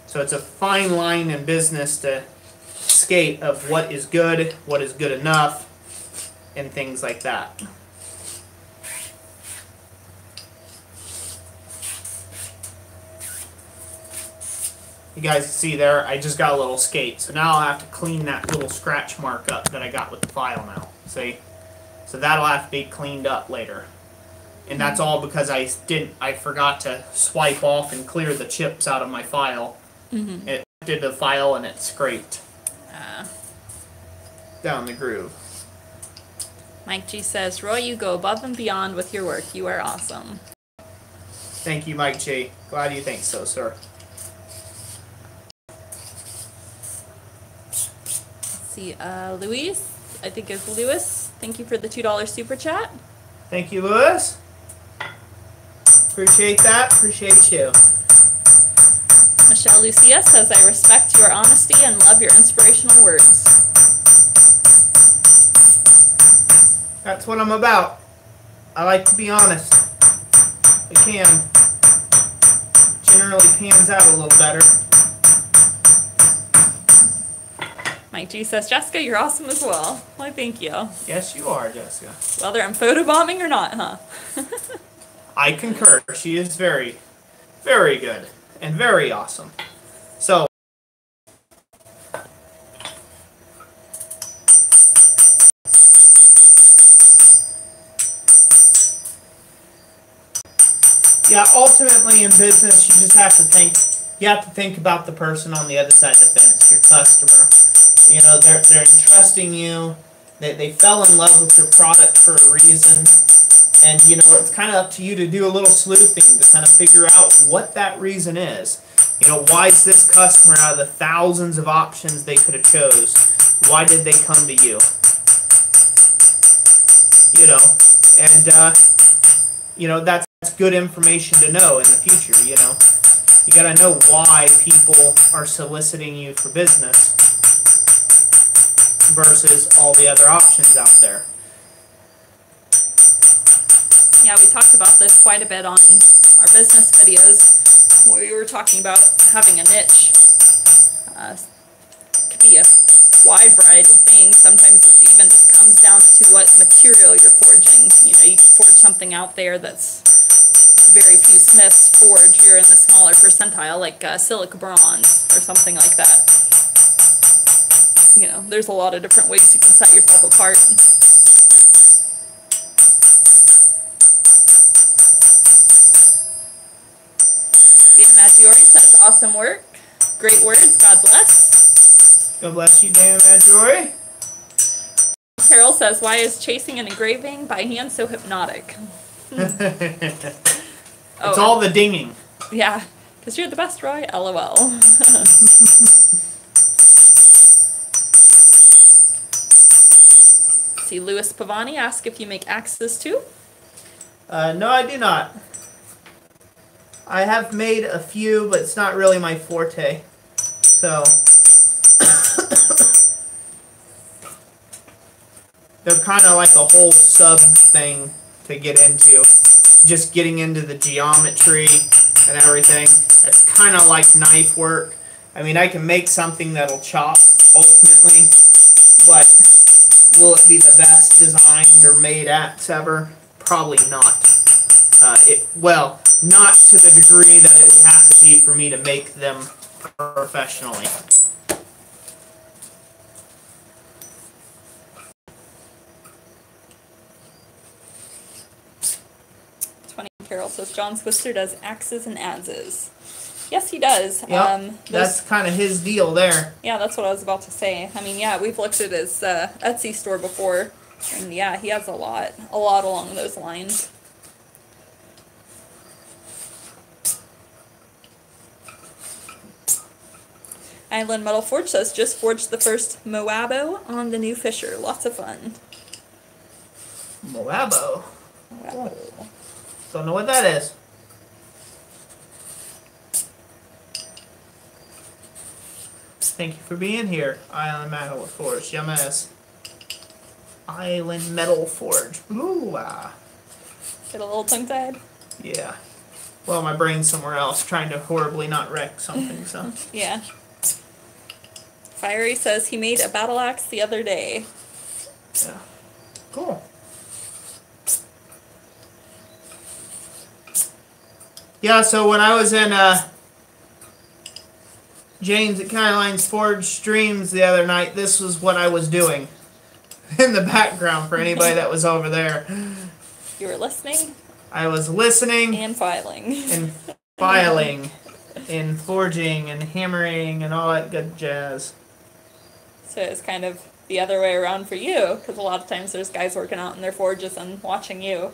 So it's a fine line in business to skate of what is good enough, and things like that. You guys can see there, I just got a little skate. So now I'll have to clean that little scratch mark up that I got with the file now. See? So that'll have to be cleaned up later. And that's all because I forgot to swipe off and clear the chips out of my file. Mm-hmm. It did the file and it scraped down the groove. Mike G says, Roy, you go above and beyond with your work. You are awesome. Thank you, Mike G. Glad you think so, sir. Let's see, Luis, I think it's Lewis. Thank you for the $2 super chat. Thank you, Lewis. Appreciate that. Appreciate you. Michelle Lucia says, I respect your honesty and love your inspirational words. That's what I'm about. I like to be honest. It can. Generally pans out a little better. Mike G says, Jessica, you're awesome as well. Why, thank you. Yes, you are, Jessica. Whether I'm photobombing or not, huh? I concur. She is very, very good and very awesome. So, yeah, ultimately in business, you just have to think about the person on the other side of the fence, your customer. You know, they're entrusting you. They fell in love with your product for a reason. And, you know, it's kind of up to you to do a little sleuthing to kind of figure out what that reason is. You know, why is this customer, out of the thousands of options they could have chose, why did they come to you? You know, and, you know, that's good information to know in the future, you know. You got to know why people are soliciting you for business versus all the other options out there. Yeah, we talked about this quite a bit on our business videos where we were talking about having a niche. It could be a wide variety of things. Sometimes it even just comes down to what material you're forging. You know, you could forge something out there that's very few smiths forge. You're in the smaller percentile, like silica bronze or something like that. You know, there's a lot of different ways you can set yourself apart. Ian Maggiore says, awesome work. Great words. God bless. God bless you, Dan Maggiore. Carol says, why is chasing and engraving by hand so hypnotic? It's all the dinging. Yeah, because you're the best, Roy. LOL. See, Louis Pavani asked if you make axes too. No, I do not. I have made a few, but it's not really my forte. So, they're kind of like a whole sub thing to get into. Just getting into the geometry and everything. It's kind of like knife work. I mean, I can make something that'll chop, ultimately, but will it be the best designed or made axe ever? Probably not. Well, not to the degree that it would have to be for me to make them professionally. 20 Carol says John Swister does axes and adzes. Yes, he does. Yep, that's kind of his deal there. Yeah, that's what I was about to say. I mean, yeah, we've looked at his Etsy store before, and yeah, he has a lot along those lines. Island Metal Forge says, just forged the first Moabo on the new Fisher. Lots of fun. Moabo? Moabo. Don't know what that is. Thank you for being here, Island Metal Forge. Yummas. Island Metal Forge. Ooh, Get a little tongue-tied? Yeah. Well, my brain's somewhere else, trying to horribly not wreck something, so. Yeah. Fiery says he made a battle axe the other day. Yeah. Cool. Yeah, so when I was in James at Kylines Forge streams the other night, this was what I was doing in the background for anybody that was over there. You were listening? I was listening. And filing. And filing. And forging and hammering and all that good jazz. So it's kind of the other way around for you, because a lot of times there's guys working out in their forges and watching you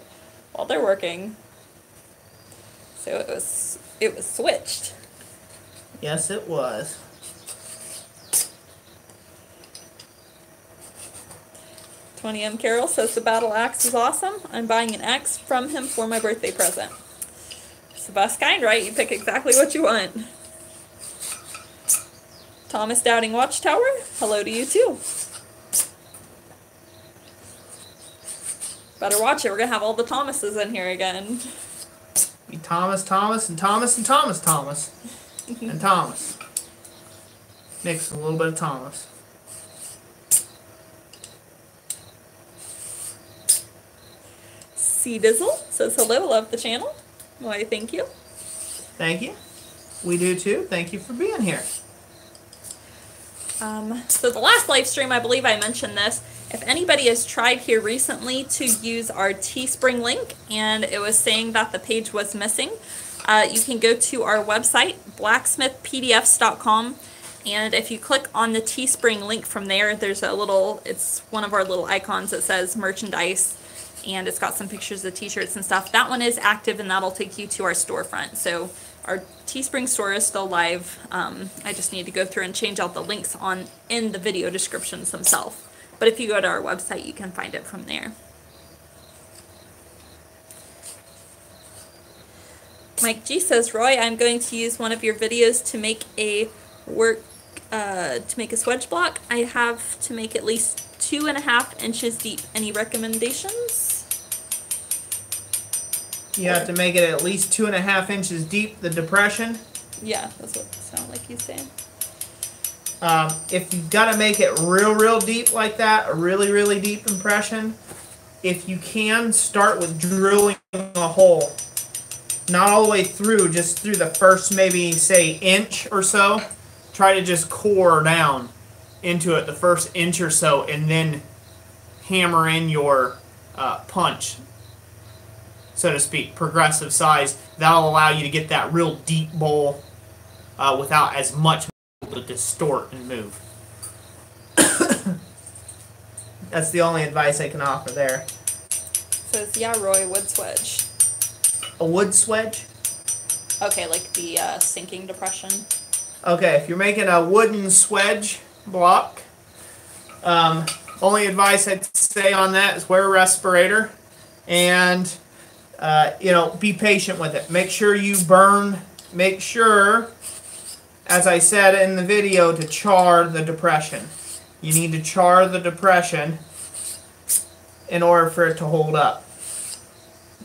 while they're working. So it was switched. Yes, it was. Tony M. Carroll says the battle axe is awesome. I'm buying an axe from him for my birthday present. It's the best kind, right? You pick exactly what you want. Thomas Dowding Watchtower, hello to you too. Better watch it, we're gonna have all the Thomases in here again. Be Thomas, Thomas, and Thomas, and Thomas, Thomas, and Thomas. Mix a little bit of Thomas. C Dizzle says hello, love the channel. Why, thank you. Thank you. We do too. Thank you for being here. So the last live stream, I believe I mentioned this. If anybody has tried here recently to use our Teespring link and it was saying that the page was missing, you can go to our website, blacksmithpdfs.com, and if you click on the Teespring link from there, there's a little, it's one of our little icons that says merchandise, and it's got some pictures of t-shirts and stuff. That one is active and that'll take you to our storefront. So our Teespring store is still live. I just need to go through and change out the links in the video descriptions themselves. But if you go to our website, you can find it from there. Mike G says, Roy, I'm going to use one of your videos to make a swedge block. I have to make at least 2.5 inches deep. Any recommendations? You have to make it at least 2.5 inches deep, the depression. Yeah, that's what it sounded like you saying. If you've got to make it real deep like that, a really deep impression, if you can, start with drilling a hole. Not all the way through, just through the first maybe, say, inch or so. Try to just core down into it the first inch or so, and then hammer in your punch, so to speak, progressive size. That'll allow you to get that real deep bowl without as much to distort and move. That's the only advice I can offer there. Says, yeah, Roy, wood swedge. A wood swedge? Okay, like the sinking depression. Okay, if you're making a wooden swedge block, only advice I'd say on that is wear a respirator and be patient with it. Make sure you burn, make sure, as I said in the video, to char the depression. You need to char the depression in order for it to hold up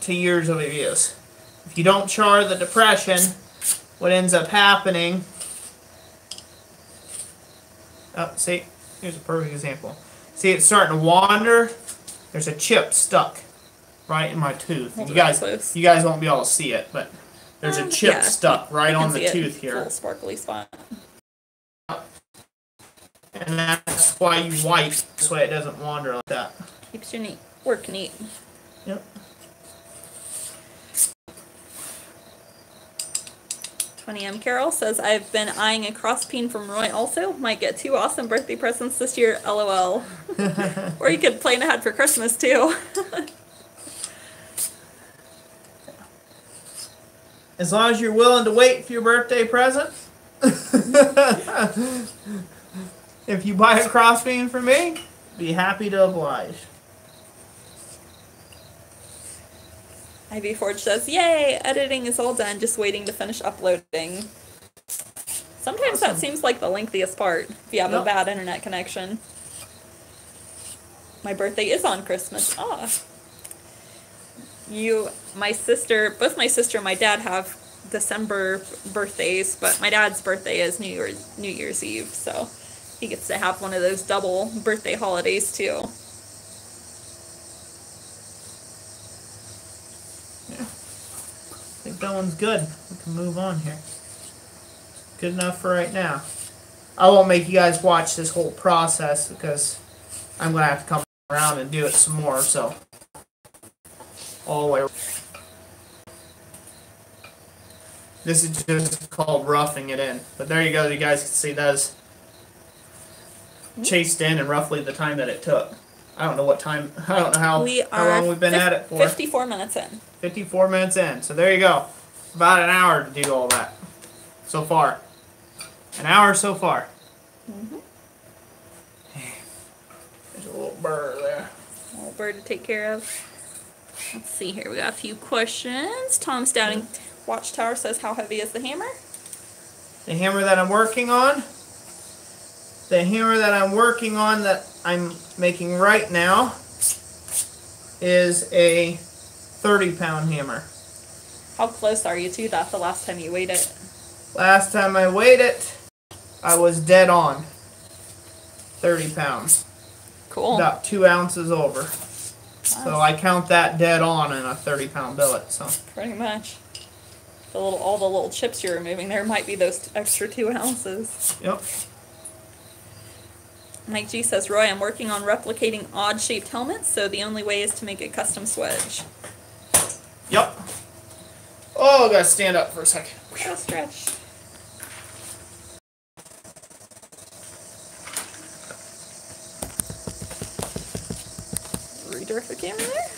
to years of use. If you don't char the depression, what ends up happening, see, here's a perfect example. See, it's starting to wander. There's a chip stuck right in my tooth. You guys won't be able to see it, but there's a chip stuck right on the tooth here. Little sparkly spot. And that's why you wipe, this way it doesn't wander like that. Keeps your work neat. Yep. 20M Carol says, I've been eyeing a cross peen from Roy also. Might get 2 awesome birthday presents this year, LOL. Or you could plan ahead for Christmas too. As long as you're willing to wait for your birthday present. If you buy a cross peen from me, be happy to oblige. Ivy Forge says, yay, editing is all done, just waiting to finish uploading. Sometimes that seems like the lengthiest part, if you have a bad internet connection. My birthday is on Christmas. Both my sister and my dad have December birthdays, but my dad's birthday is New Year's Eve, so he gets to have one of those double birthday holidays too. I think that one's good. We can move on here. Good enough for right now. I won't make you guys watch this whole process because I'm going to have to come around and do it some more, so all the way. This is just called roughing it in. But there you go, you guys can see those. chased in and roughly the time that it took. I don't know what time. I don't know how How long we've been at it for. 54 minutes in. 54 minutes in. So there you go. About an hour to do all that. So far. An hour so far. There's a little burr there. A little bird to take care of. Let's see here. We got a few questions. Tom Stouting Watchtower says, how heavy is the hammer? The hammer that I'm working on. The hammer that I'm working on that I'm making right now is a 30-pound hammer. How close are you to that the last time you weighed it? Last time I weighed it, I was dead on. 30 pounds. Cool. About 2 ounces over. Nice. So I count that dead on in a 30-pound billet. So pretty much. All the little chips you're removing there might be those extra 2 ounces. Yep. Mike G says, Roy, I'm working on replicating odd-shaped helmets, so the only way is to make a custom swedge. Yep. Oh, I gotta stand up for a second. Go stretch. Redirect the camera there?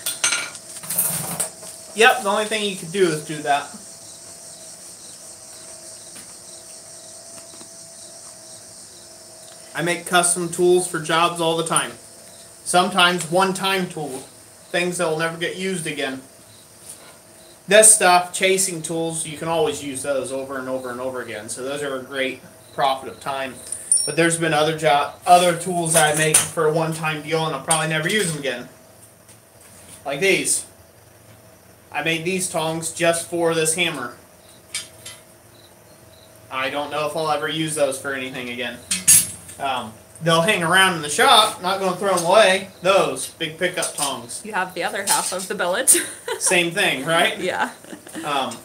Yep, the only thing you can do is do that. I make custom tools for jobs all the time. Sometimes one-time tools. Things that will never get used again. This stuff, chasing tools, you can always use those over and over and over again. So those are a great profit of time. But there's been other tools that I make for a one-time deal and I'll probably never use them again. Like these. I made these tongs just for this hammer. I don't know if I'll ever use those for anything again. They'll hang around in the shop, not going to throw them away. Those big pickup tongs. You have the other half of the billet. Same thing, right? Yeah.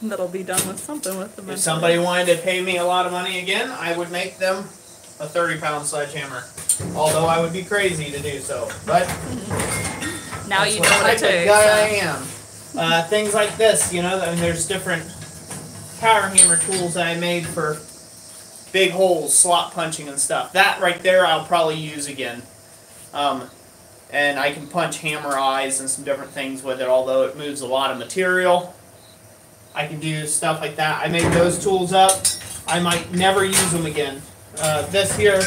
That'll be done with something with them. If somebody wanted to pay me a lot of money again, I would make them a 30-pound sledgehammer. Although I would be crazy to do so. But now you know what it takes. Guy I am. Things like this, you know, I mean, there's different power hammer tools that I made for big holes, slot punching and stuff. That right there I'll probably use again. And I can punch hammer eyes and some different things with it, although it moves a lot of material. I can do stuff like that. I made those tools up. I might never use them again. This here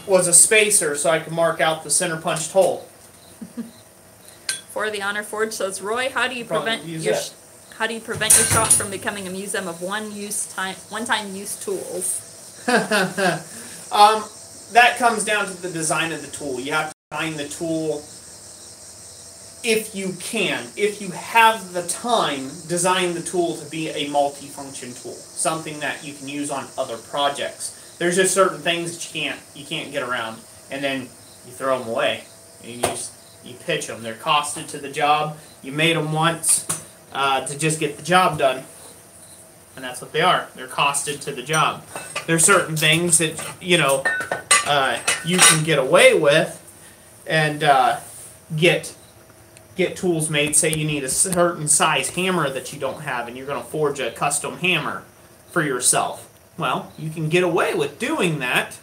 was a spacer so I could mark out the center punched hole. For the Honor Forge says, Roy, how do you prevent your shop from becoming a museum of one-time use tools? That comes down to the design of the tool. You have to design the tool if you can. If you have the time, design the tool to be a multi-function tool. Something that you can use on other projects. There's just certain things that you can't get around. And then you throw them away. And you pitch them. They're costed to the job. You made them once to just get the job done. And that's what they are. They're costed to the job. There's certain things that, you know, you can get away with and get tools made. Say you need a certain size hammer that you don't have and you're going to forge a custom hammer for yourself. Well, you can get away with doing that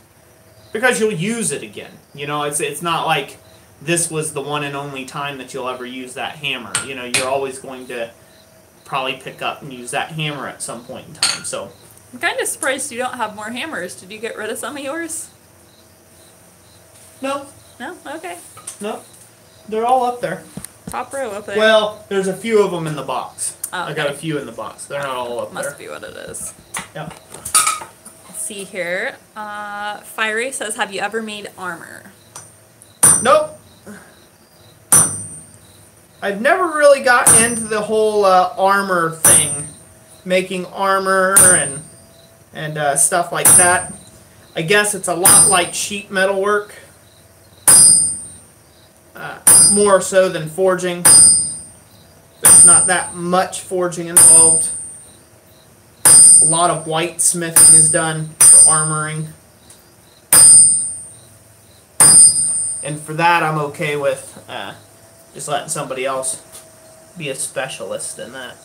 because you'll use it again. You know, it's not like this was the one and only time that you'll ever use that hammer. You know, you're always going to probably pick up and use that hammer at some point in time. So I'm kind of surprised you don't have more hammers. Did you get rid of some of yours? No. No? Okay. No. They're all up there. Top row up there. Well, there's a few of them in the box. Oh, okay. I got a few in the box. They're not all up there. Must be what it is. Yep. Let's see here. Fiery says, have you ever made armor? Nope. I've never really gotten into the whole armor thing. Making armor and stuff like that. I guess it's a lot like sheet metal work. More so than forging. There's not that much forging involved. A lot of white smithing is done for armoring. And for that I'm okay with just letting somebody else be a specialist in that.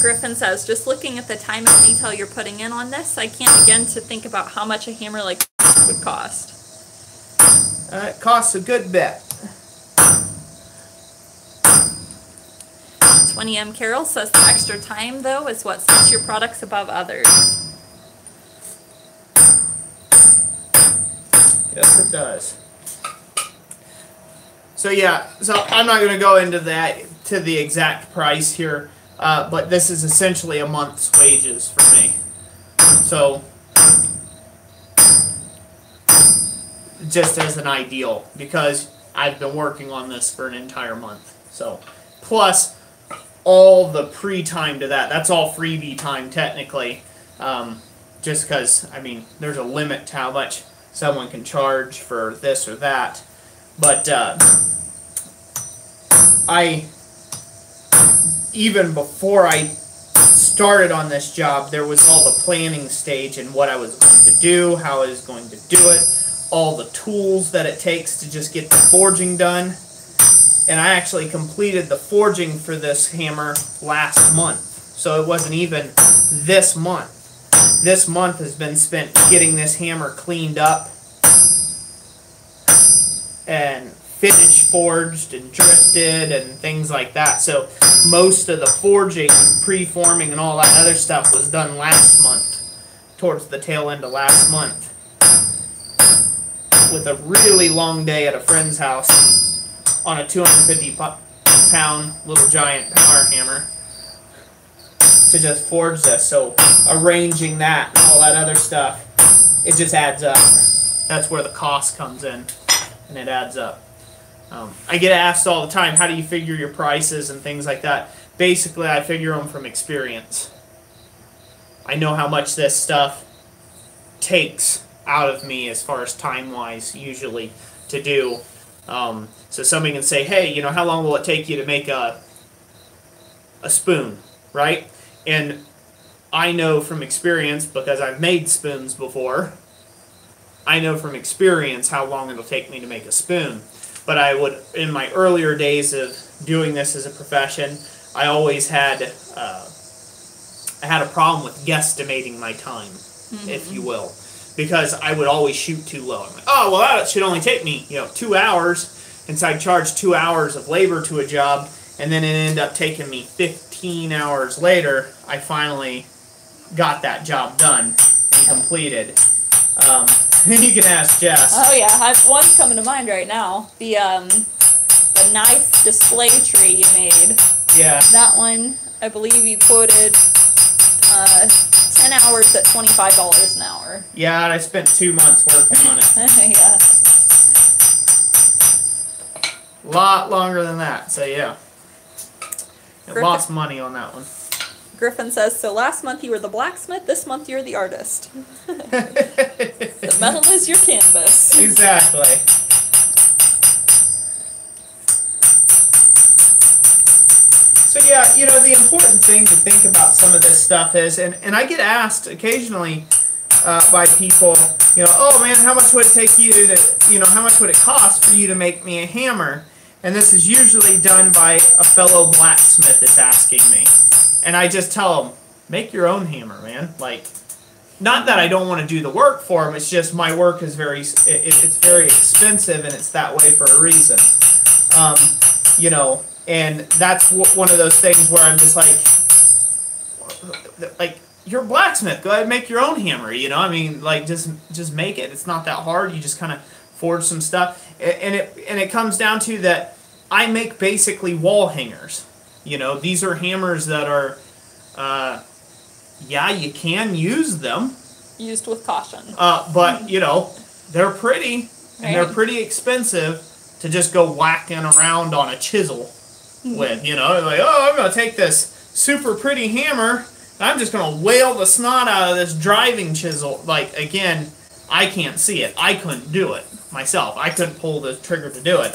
Griffin says, just looking at the time and detail you're putting in on this, I can't begin to think about how much a hammer like this would cost. It costs a good bit. 20M Carol says the extra time, though, is what sets your products above others. Yes, it does. So yeah, so I'm not going to go into that to the exact price here, but this is essentially a month's wages for me. So just as an ideal, because I've been working on this for an entire month. So plus all the pre-time to that. That's all freebie time technically. Just because, I mean, there's a limit to how much someone can charge for this or that. But even before I started on this job, there was all the planning stage and what I was going to do, how I was going to do it, all the tools that it takes to just get the forging done. And I actually completed the forging for this hammer last month. So it wasn't even this month. This month has been spent getting this hammer cleaned up and finish forged and drifted and things like that. So most of the forging, pre-forming, and all that other stuff was done last month, towards the tail end of last month, with a really long day at a friend's house on a 250-pound little giant power hammer to just forge this. So arranging that and all that other stuff, it just adds up. That's where the cost comes in, and it adds up. I get asked all the time, how do you figure your prices and things like that? Basically, I figure them from experience. I know how much this stuff takes out of me as far as time-wise, usually, to do. So somebody can say, hey, you know, how long will it take you to make a spoon, right? And I know from experience, because I've made spoons before, I know from experience how long it'll take me to make a spoon. But I would, in my earlier days of doing this as a profession, I always had I had a problem with guesstimating my time, if you will, because I would always shoot too low. I'm like, oh, well, that should only take me, 2 hours, and so I'd charge 2 hours of labor to a job, and then it ended up taking me 15 hours later. I finally got that job done and completed. You can ask Jess. Oh yeah, one's coming to mind right now. The knife display tree you made. Yeah. That one, I believe you quoted 10 hours at $25 an hour. Yeah, and I spent 2 months working on it. Yeah. A lot longer than that, so yeah. I lost money on that one. Griffin says, so last month you were the blacksmith, this month you're the artist. The metal is your canvas. Exactly. So yeah, the important thing to think about some of this stuff is, and I get asked occasionally by people, oh man, how much would it take you to, how much would it cost for you to make me a hammer? And this is usually done by a fellow blacksmith that's asking me. And I just tell them, make your own hammer, man. Like, not that I don't want to do the work for them, it's just my work is it's very expensive, and it's that way for a reason. And that's one of those things where I'm just like, you're a blacksmith, go ahead and make your own hammer, I mean, like, just make it. It's not that hard. You just kind of forge some stuff. And it comes down to that I make basically wall hangers. These are hammers that are, yeah, you can use them. Used with caution. But, they're pretty, and they're pretty expensive to just go whacking around on a chisel with, like, oh, I'm going to take this super pretty hammer, and I'm just going to whale the snot out of this driving chisel. Like, again, I can't see it. I couldn't do it myself. I couldn't pull the trigger to do it.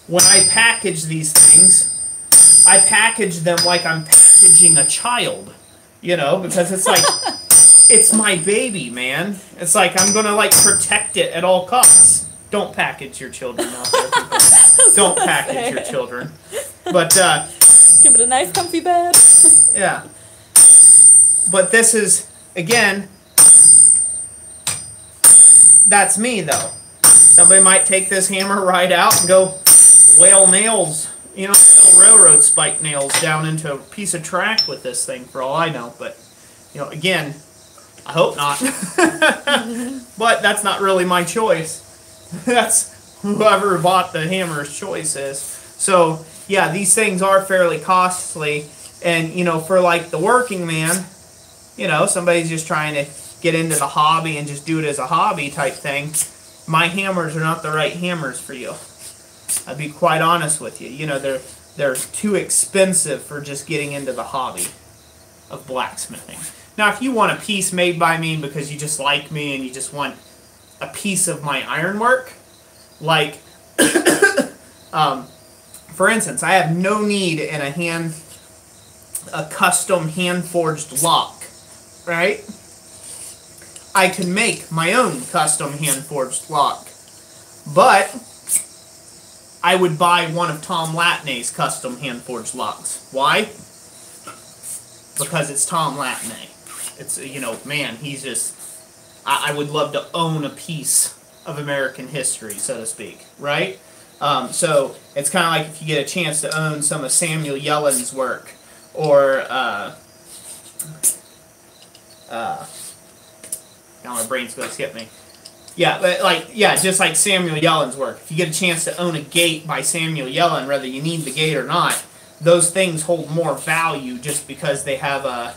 When I package these things, I package them like I'm packaging a child, because it's like, it's my baby, man. It's like, I'm going to, protect it at all costs. Don't package your children out there, people. Don't package your children. But, Give it a nice comfy bed. Yeah. But this is, again, that's me though. Somebody might take this hammer right out and go whale nails, you know, railroad spike nails down into a piece of track with this thing for all I know. But, you know, again, I hope not. But that's not really my choice. That's whoever bought the hammer's choice is. So, yeah, these things are fairly costly. And, you know, for like the working man, you know, somebody's just trying to get into the hobby and just do it as a hobby type thing, my hammers are not the right hammers for you. I'll be quite honest with you. You know, they're too expensive for just getting into the hobby of blacksmithing. Now, if you want a piece made by me because you just like me and you just want a piece of my ironwork, like, for instance, I have no need in a custom hand-forged lock, right? I can make my own custom hand-forged lock, but I would buy one of Tom Latney's custom hand-forged locks. Why? Because it's Tom Latney. It's, you know, man, he's just, I would love to own a piece of American history, so to speak, right? So it's kind of like if you get a chance to own some of Samuel Yellin's work, or, now my brain's going to skip me. Yeah, just like Samuel Yellin's work. If you get a chance to own a gate by Samuel Yellin, whether you need the gate or not, those things hold more value just because they have a,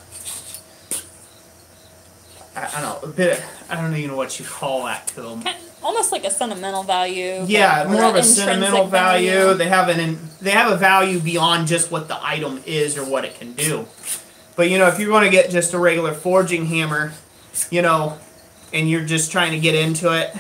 I don't know, a bit of, I don't even know what you call that to them. Almost like a sentimental value. Yeah, more of a sentimental value. They have a value beyond just what the item is or what it can do. But, you know, if you want to get just a regular forging hammer, you know, and you're just trying to get into it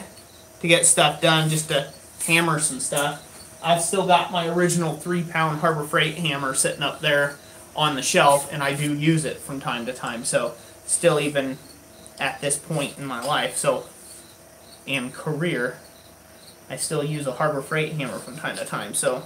to get stuff done, just to hammer some stuff, I've still got my original 3-pound Harbor Freight hammer sitting up there on the shelf, and I do use it from time to time. So, still even at this point in my life, and career, I still use a Harbor Freight hammer from time to time. So,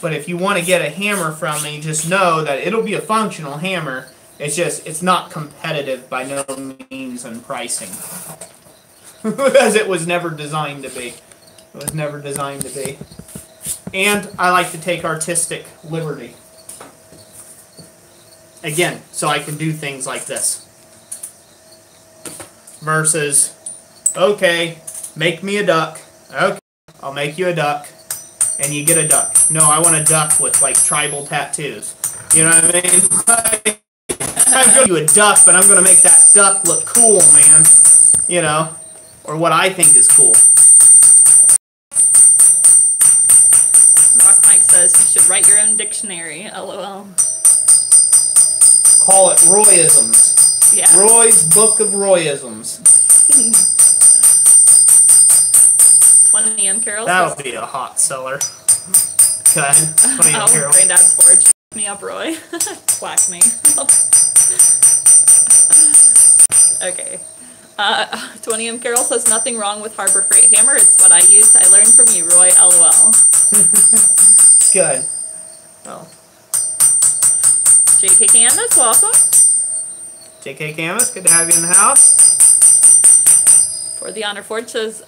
but if you want to get a hammer from me, just know that it'll be a functional hammer. It's just, it's not competitive by no means in pricing. Because it was never designed to be. It was never designed to be. And I like to take artistic liberty. Again, so I can do things like this. Versus, okay, make me a duck. Okay, I'll make you a duck. And you get a duck. No, I want a duck with, like, tribal tattoos. You know what I mean? Like, I'm going to do a duck, but I'm going to make that duck look cool, man. You know? Or what I think is cool. Rock Mike says you should write your own dictionary. LOL. Call it Royisms. Yeah. Roy's Book of Royisms. 20M Carol That'll says, be a hot seller. Go ahead. 20M Carol. Granddad's Forge. Check me up, Roy. Whack me. Okay. 20M Carol says, nothing wrong with Harbor Freight hammer. It's what I used. I learned from you, Roy. LOL. Good. Oh. JK Canvas, welcome. JK Canvas, good to have you in the house. For the Honor Forge says,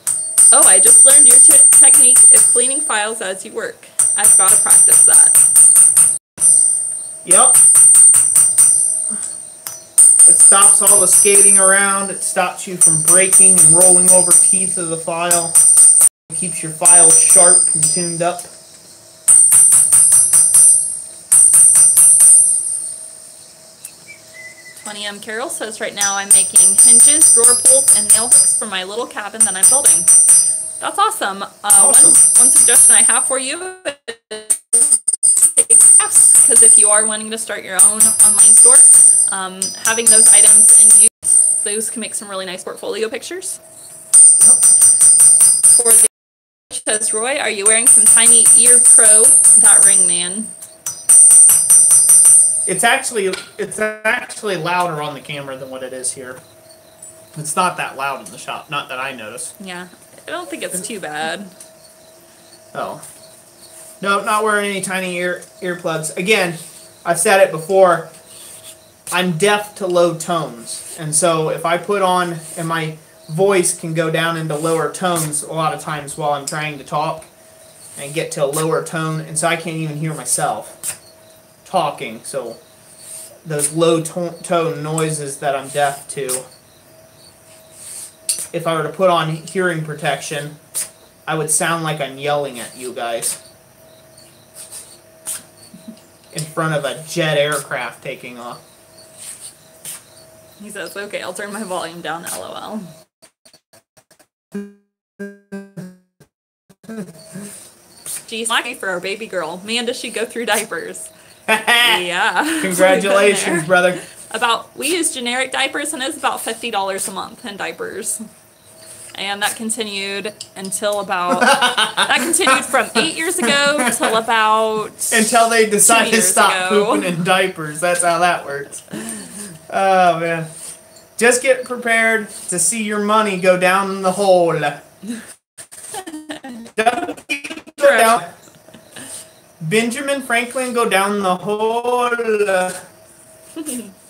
oh, I just learned your technique of cleaning files as you work. I've got to practice that. Yep. It stops all the skating around. It stops you from breaking and rolling over teeth of the file. It keeps your file sharp and tuned up. M. Carroll says right now I'm making hinges, drawer pulls, and nail hooks for my little cabin that I'm building. That's awesome. One suggestion I have for you is take crafts, because if you are wanting to start your own online store, having those items in use, those can make some really nice portfolio pictures. Yep. For the says Roy, are you wearing some Tiny Ear Pro? That ring, man. It's actually louder on the camera than what it is here. It's not that loud in the shop, not that I notice. Yeah, I don't think it's too bad. Oh. No, not wearing any tiny earplugs. Again, I've said it before, I'm deaf to low tones. And so if I put on, and my voice can go down into lower tones a lot of times while I'm trying to talk and get to a lower tone, and so I can't even hear myself talking. So those low tone noises that I'm deaf to, if I were to put on hearing protection, I would sound like I'm yelling at you guys in front of a jet aircraft taking off. He says, okay, I'll turn my volume down, LOL. Geez, lucky for our baby girl. Man, does she go through diapers. Yeah. Congratulations, brother. We use generic diapers, and it's about $50 a month in diapers. And that continued until that continued from 8 years ago till about... Until they decide to stop pooping in diapers. That's how that works. Oh, man. Just get prepared to see your money go down the hole. Go down. Benjamin Franklin go down the hole.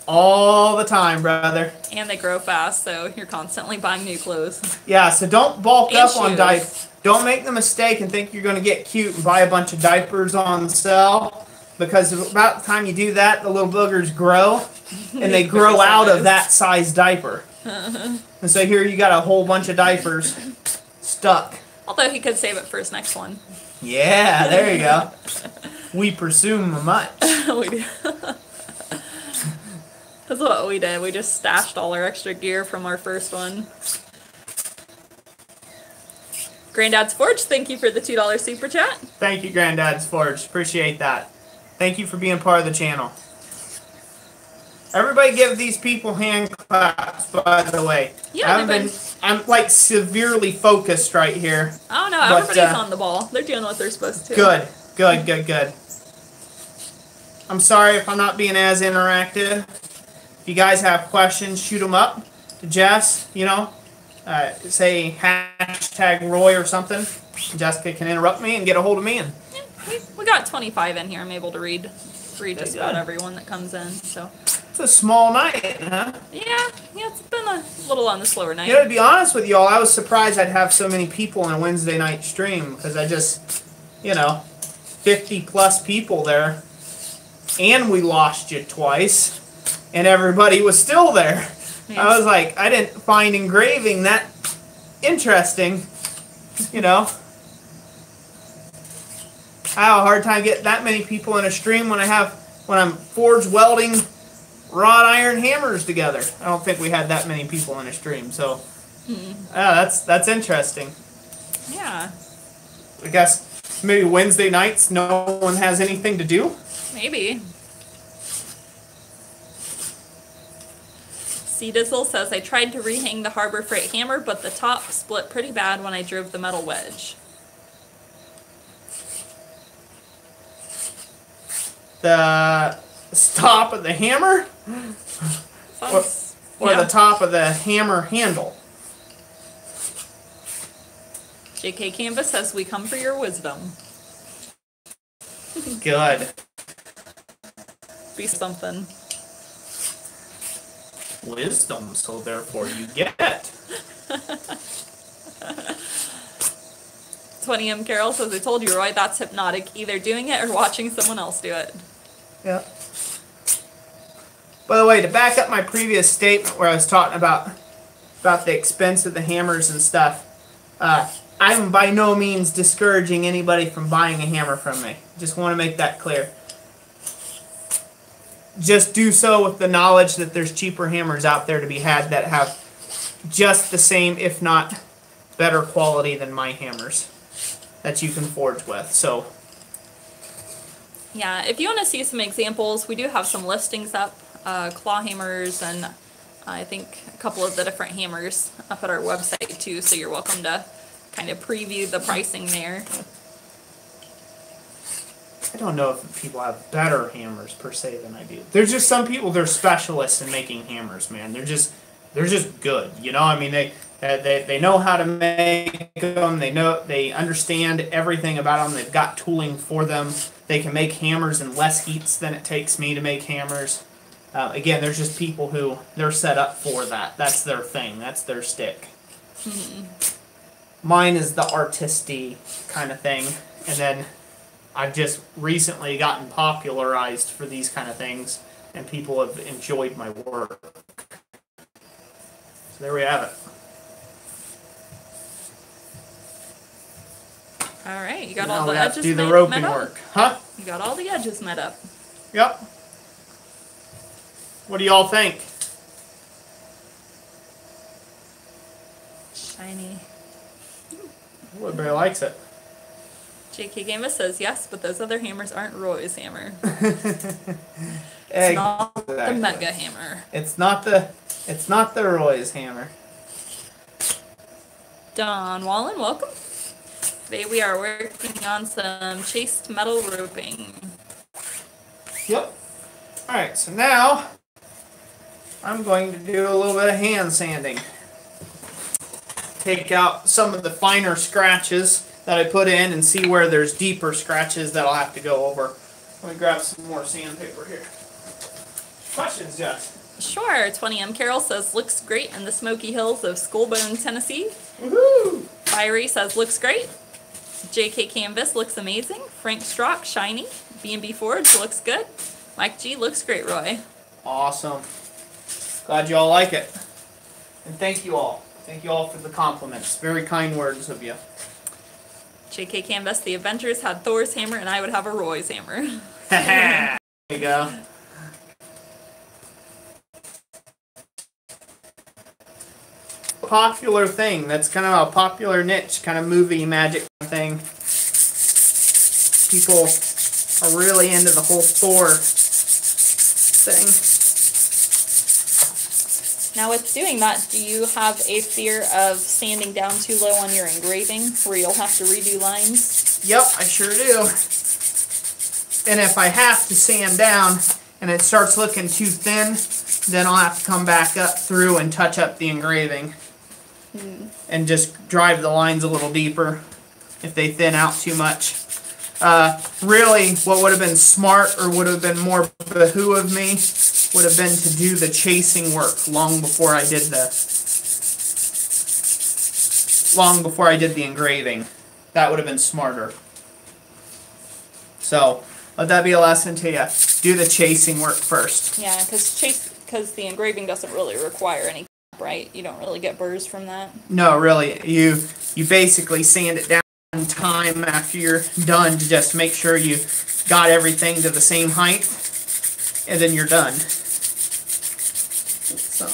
All the time, brother. And they grow fast, so you're constantly buying new clothes. Yeah, so don't bulk up on diapers. Don't make the mistake and think you're going to get cute and buy a bunch of diapers on sale. Because about the time you do that, the little boogers grow. And they grow out of that size diaper. And so here you got a whole bunch of diapers stuck. Although he could save it for his next one. Yeah, there you go. We presume much. We do. That's what we did. We just stashed all our extra gear from our first one. Granddad's Forge, thank you for the $2 super chat. Thank you, Granddad's Forge. Appreciate that. Thank you for being part of the channel. Everybody give these people hand claps, by the way. Yeah, I'm like severely focused right here. Oh no, everybody's on the ball. They're doing what they're supposed to. Good. I'm sorry if I'm not being as interactive. If you guys have questions, shoot them up to Jess, say hashtag Roy or something. Jessica can interrupt me and get a hold of me. And yeah, we got 25 in here. I'm able to read just about everyone that comes in. So it's a small night, huh? Yeah, it's been a little on the slower night. To be honest with y'all, I was surprised I'd have so many people in a Wednesday night stream because I just, 50 plus people there. And we lost you twice. And everybody was still there. Yes. I was like, I didn't find engraving that interesting. I have a hard time getting that many people in a stream when I'm forge welding wrought iron hammers together. I don't think we had that many people in a stream. So, that's interesting. Yeah. I guess maybe Wednesday nights no one has anything to do. Maybe. C-Dizzle says, I tried to rehang the Harbor Freight hammer, but the top split pretty bad when I drove the metal wedge. The top of the hammer? Or the top of the hammer handle? JK Canvas says, we come for your wisdom. Good. Be something. Wisdom, so therefore you get. 20M Carol says, I told you, Roy, that's hypnotic. Either doing it or watching someone else do it. Yeah. By the way, to back up my previous statement where I was talking about the expense of the hammers and stuff, I'm by no means discouraging anybody from buying a hammer from me. Just want to make that clear. Just do so with the knowledge that there's cheaper hammers out there to be had that have just the same, if not better quality than my hammers that you can forge with. So, yeah, if you want to see some examples, we do have some listings up, claw hammers, and I think a couple of the different hammers up at our website too, so you're welcome to kind of preview the pricing there. I don't know if people have better hammers per se than I do. There's just some people, they're specialists in making hammers, man. they're just good. You know, I mean, they know how to make them. They understand everything about them. They've got tooling for them. They can make hammers in less heats than it takes me to make hammers. Again, there's just people who they're set up for that. That's their thing. That's their stick. Mine is the artisty kind of thing, and then I've just recently gotten popularized for these kind of things, and people have enjoyed my work. So there we have it. All right, you got Now all the we have to edges do the met roping up? work. Huh? You got all the edges met up. Yep. What do y'all think? Shiny. Everybody likes it. JK Canvas says yes, but those other hammers aren't Roy's hammer. It's not the Mega Hammer. It's not the Roy's hammer. Don Wallen, welcome. Today we are working on some chased metal roping. Yep. Alright, so now I'm going to do a little bit of hand sanding. Take out some of the finer scratches that I put in and see where there's deeper scratches that I'll have to go over. Let me grab some more sandpaper here. Questions, Jess? Sure. 20M Carroll says looks great in the Smoky Hills of Schoolbone, Tennessee. Woohoo! Fiery says looks great. JK Canvas looks amazing. Frank Strock, shiny. B&B Forge looks good. Mike G looks great, Roy. Awesome. Glad you all like it. And thank you all. Thank you all for the compliments. Very kind words of you. JK Canvas, the Avengers had Thor's hammer and I would have a Roy's hammer. There you go. Popular thing. That's kind of a popular niche, kind of movie magic thing. People are really into the whole Thor thing. Now with doing that, do you have a fear of sanding down too low on your engraving where you'll have to redo lines? Yep, I sure do. And if I have to sand down and it starts looking too thin, then I'll have to come back up through and touch up the engraving. And just drive the lines a little deeper if they thin out too much. Really, what would have been smart or would have been more behoo of me would have been to do the chasing work long before I did the engraving. That would have been smarter. So let that be a lesson to you. Do the chasing work first. Yeah, because the engraving doesn't really require any, right? You don't really get burrs from that. No, really. You basically sand it down in time after you're done to just make sure you got everything to the same height, and then you're done. So.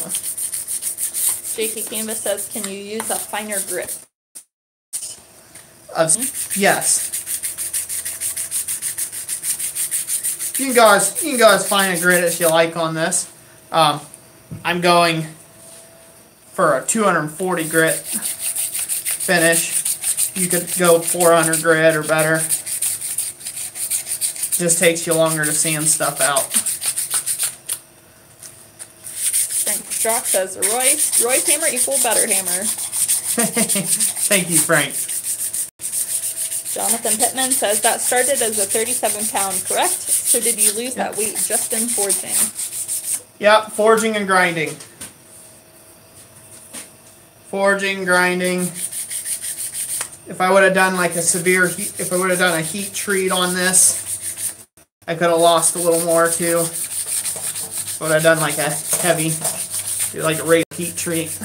JK Canvas says, can you use a finer grip? Yes. You can go as fine a grit as you like on this. I'm going for a 240 grit finish. You could go 400 grit or better. Just takes you longer to sand stuff out. Frank Strock says, Roy's hammer equal better hammer. Thank you, Frank. Jonathan Pittman says, that started as a 37-pound, correct? So did you lose that weight just in forging? Yep, forging and grinding. Forging, grinding. If I would have done like a if I would have done a heat treat on this, I could have lost a little more too. Would have done like a heavy, like a regular heat treat.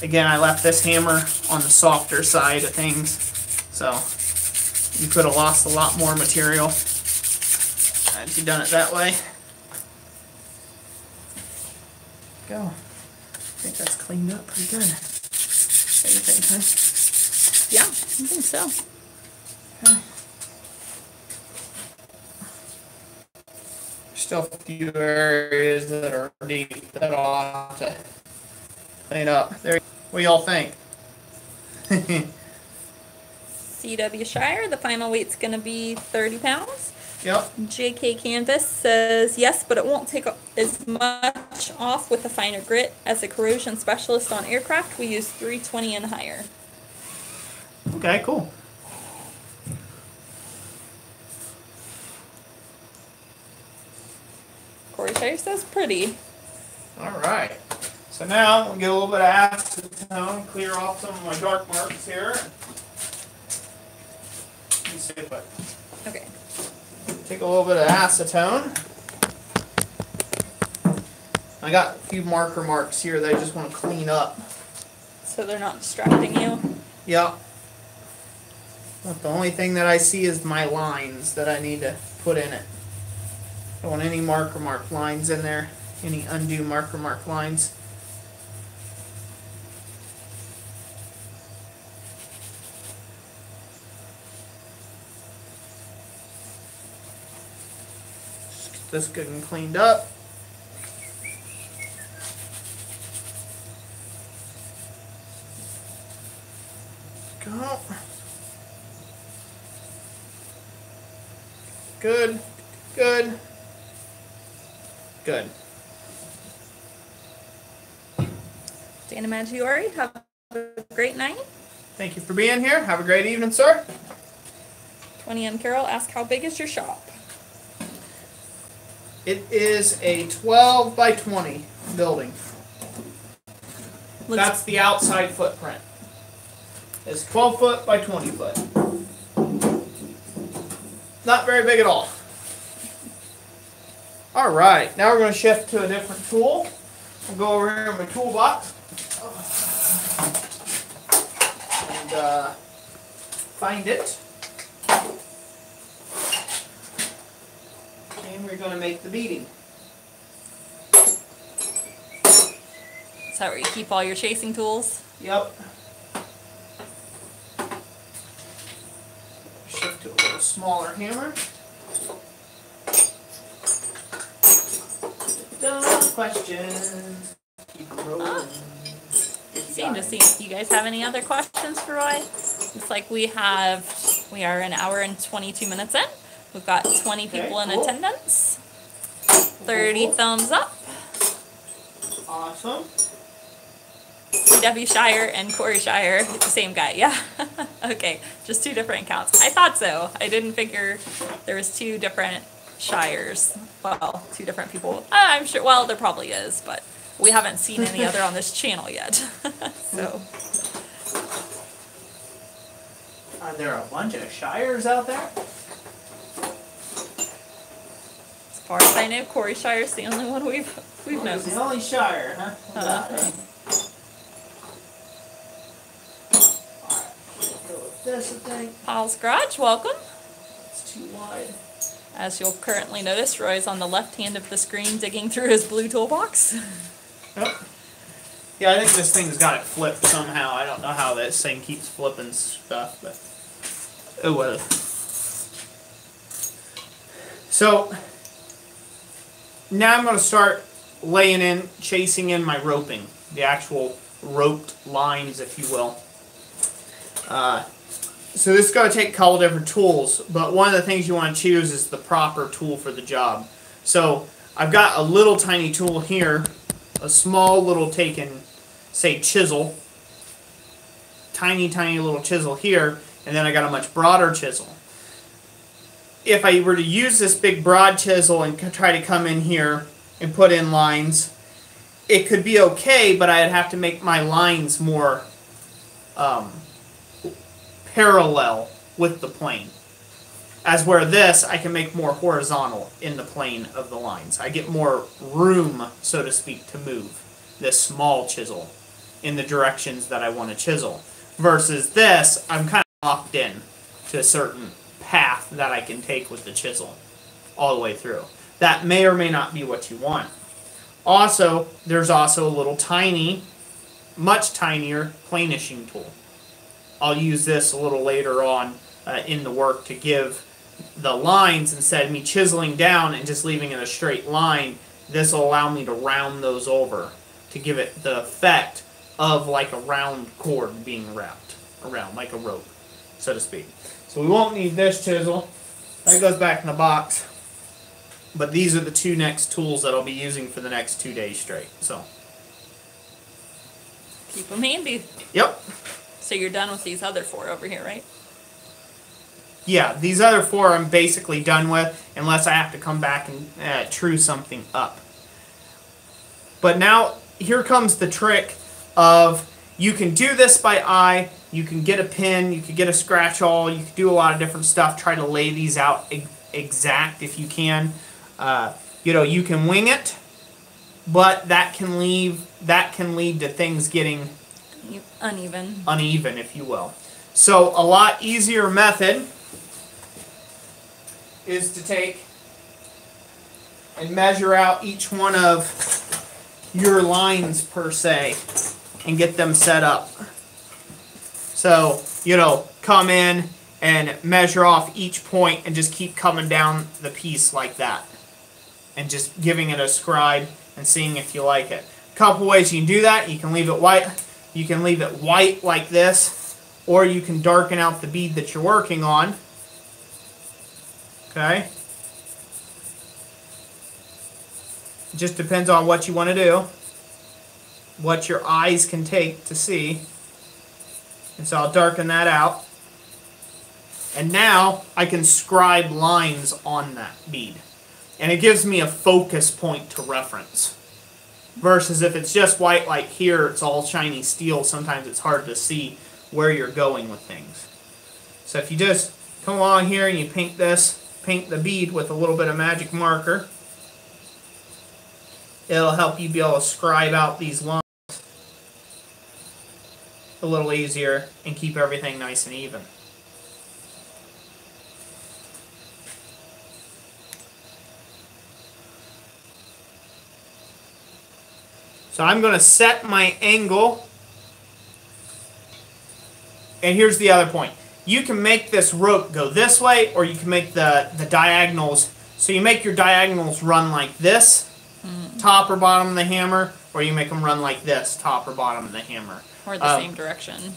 Again, I left this hammer on the softer side of things, so you could have lost a lot more material had you done it that way. Go. I think that's cleaned up pretty good. What do you think, huh? Yeah, I think so. Okay. Still a few areas that are deep that I'll have to clean up. There. What do y'all think? CW Shire, the final weight's going to be 30 pounds. Yep. JK Canvas says, yes, but it won't take as much off with a finer grit. As a corrosion specialist on aircraft, we use 320 and higher. Okay, cool. Corey Shire says pretty. All right. So now we'll get a little bit of acetone, clear off some of my dark marks here. Let me see if I Okay. take a little bit of acetone. I got a few marker marks here that I just want to clean up. So they're not distracting you? Yep. But the only thing that I see is my lines that I need to put in it. I don't want any marker mark lines in there. Any undue marker mark lines. Just get this good and cleaned up. Go. Good. Good. Good. Dana Maggiore, have a great night. Thank you for being here. Have a great evening, sir. 20M Carol ask, how big is your shop? It is a 12 by 20 building. Looks That's the outside footprint. It's 12 foot by 20 foot. Not very big at all. All right, now we're going to shift to a different tool. We'll go over here in my toolbox and find it. And we're going to make the beading. Is that where you keep all your chasing tools? Yep. Shift to a little smaller hammer. Dumb questions. Keep rolling. Seem to see if you guys have any other questions for Roy. It's like we are an hour and 22 minutes in. We've got 20 people in attendance. 30 thumbs up. Awesome. C.W. Shire and Corey Shire, the same guy, yeah. Okay, just two different accounts. I thought so. I didn't figure there was two different Shires. Well, two different people. I'm sure, well, there probably is, but we haven't seen any other on this channel yet. So. Are there a bunch of Shires out there? As far as I know, Corey Shire's the only one we've known. The only Shire, huh? This, I think. Paul's Garage, welcome. It's too wide. As you'll currently notice, Roy's on the left hand of the screen digging through his blue toolbox. Yep. Yeah, I think this thing's got it flipped somehow. I don't know how this thing keeps flipping stuff, but oh well. So now I'm going to start chasing in my roping, the actual roped lines, if you will. So this is going to take a couple different tools, but one of the things you want to choose is the proper tool for the job. So I've got a little tiny tool here, a small little say chisel, tiny little chisel here, and then I got a much broader chisel. If I were to use this big broad chisel and try to come in here and put in lines, it could be okay, but I'd have to make my lines more parallel with the plane. As where this, I can make more horizontal in the plane of the lines. I get more room, so to speak, to move this small chisel in the directions that I want to chisel. Versus this, I'm kind of locked in to a certain path that I can take with the chisel all the way through. That may or may not be what you want. Also, there's also a little tiny, much tinier planishing tool. I'll use this a little later on in the work to give the lines, instead of me chiseling down and just leaving it a straight line, this will allow me to round those over to give it the effect of like a round cord being wrapped around, like a rope, so to speak. So we won't need this chisel. That goes back in the box. But these are the two next tools that I'll be using for the next 2 days straight. So. Keep them handy. Yep. So you're done with these other 4 over here, right? Yeah, these other 4 I'm basically done with, unless I have to come back and true something up. But now, here comes the trick of, you can do this by eye, you can get a pin, you can get a scratch awl, you can do a lot of different stuff, try to lay these out exact if you can. You know, you can wing it, but that can lead to things getting uneven, if you will. So a lot easier method is to take and measure out each one of your lines per se and get them set up. So, you know, come in and measure off each point and just keep coming down the piece like that. And just giving it a scribe and seeing if you like it. A couple ways you can do that. You can leave it white. You can leave it white like this, or you can darken out the bead that you're working on. Okay? It just depends on what you want to do, what your eyes can take to see. And so I'll darken that out. And now I can scribe lines on that bead. And it gives me a focus point to reference. Versus if it's just white like here, it's all shiny steel, sometimes it's hard to see where you're going with things. So if you just come along here and you paint the bead with a little bit of magic marker, it'll help you be able to scribe out these lines a little easier and keep everything nice and even. So I'm going to set my angle. And here's the other point. You can make this rope go this way, or you can make the diagonals. So you make your diagonals run like this, top or bottom of the hammer, or you make them run like this, top or bottom of the hammer. Or the same direction.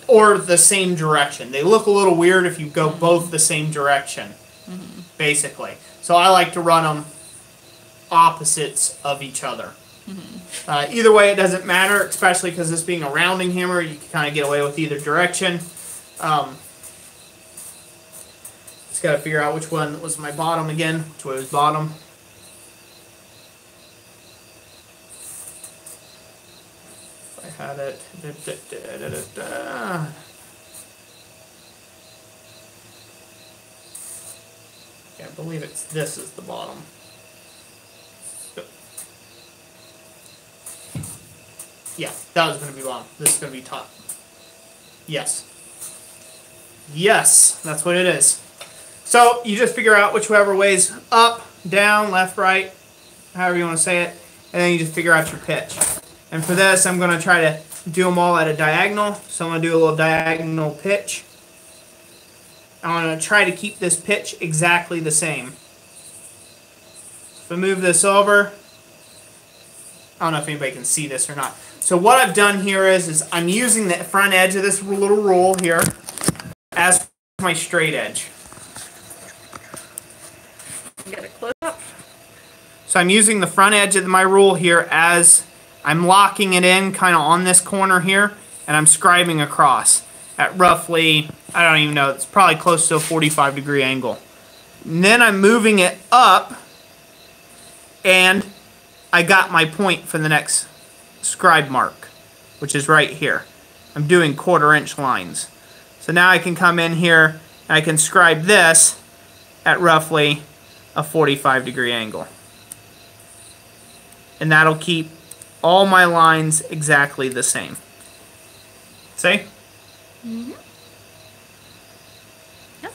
Or the same direction. They look a little weird if you go both the same direction, basically. So I like to run them opposites of each other. Either way, it doesn't matter, especially because this being a rounding hammer, you can kind of get away with either direction. Just got to figure out which one was my bottom again, which way was bottom. I had it. Yeah, I believe this is the bottom. Yeah, that was going to be bottom. This is going to be top. Yes. Yes, that's what it is. So you just figure out whichever way's up, down, left, right, however you want to say it, and then you just figure out your pitch. And for this, I'm going to try to do them all at a diagonal. So I'm going to do a little diagonal pitch. I'm going to try to keep this pitch exactly the same. If I move this over, I don't know if anybody can see this or not. So what I've done here is I'm using the front edge of this little rule here as my straight edge. Get it close up. So I'm using the front edge of my rule here as I'm locking it in kind of on this corner here, and I'm scribing across at roughly, I don't even know, it's probably close to a 45-degree angle. And then I'm moving it up, and I got my point for the next scribe mark, which is right here. I'm doing 1/4 inch lines. So now I can come in here and I can scribe this at roughly a 45-degree angle. And that'll keep all my lines exactly the same. See? Mm-hmm. Yep.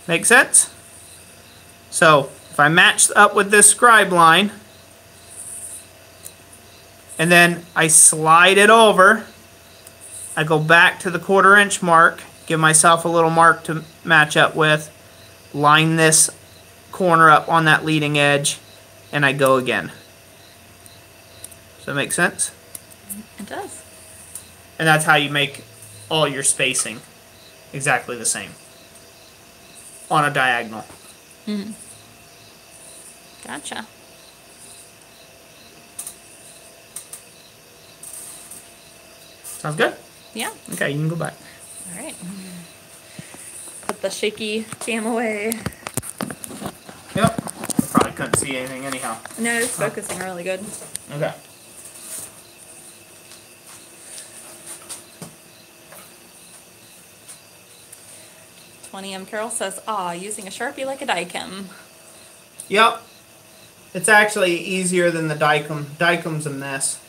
Make sense? So if I match up with this scribe line, and then I slide it over, I go back to the 1/4 inch mark, give myself a little mark to match up with, line this corner up on that leading edge, and I go again. Does that make sense? It does. And that's how you make all your spacing exactly the same. on a diagonal. Gotcha. Sounds good? Yeah. Okay, you can go back. All right. Put the shaky cam away. Yep. I probably couldn't see anything anyhow. No, it's focusing really good. Okay. Carol says, using a Sharpie like a Dicam. Yep. It's actually easier than the Dicam. Dicam's a mess.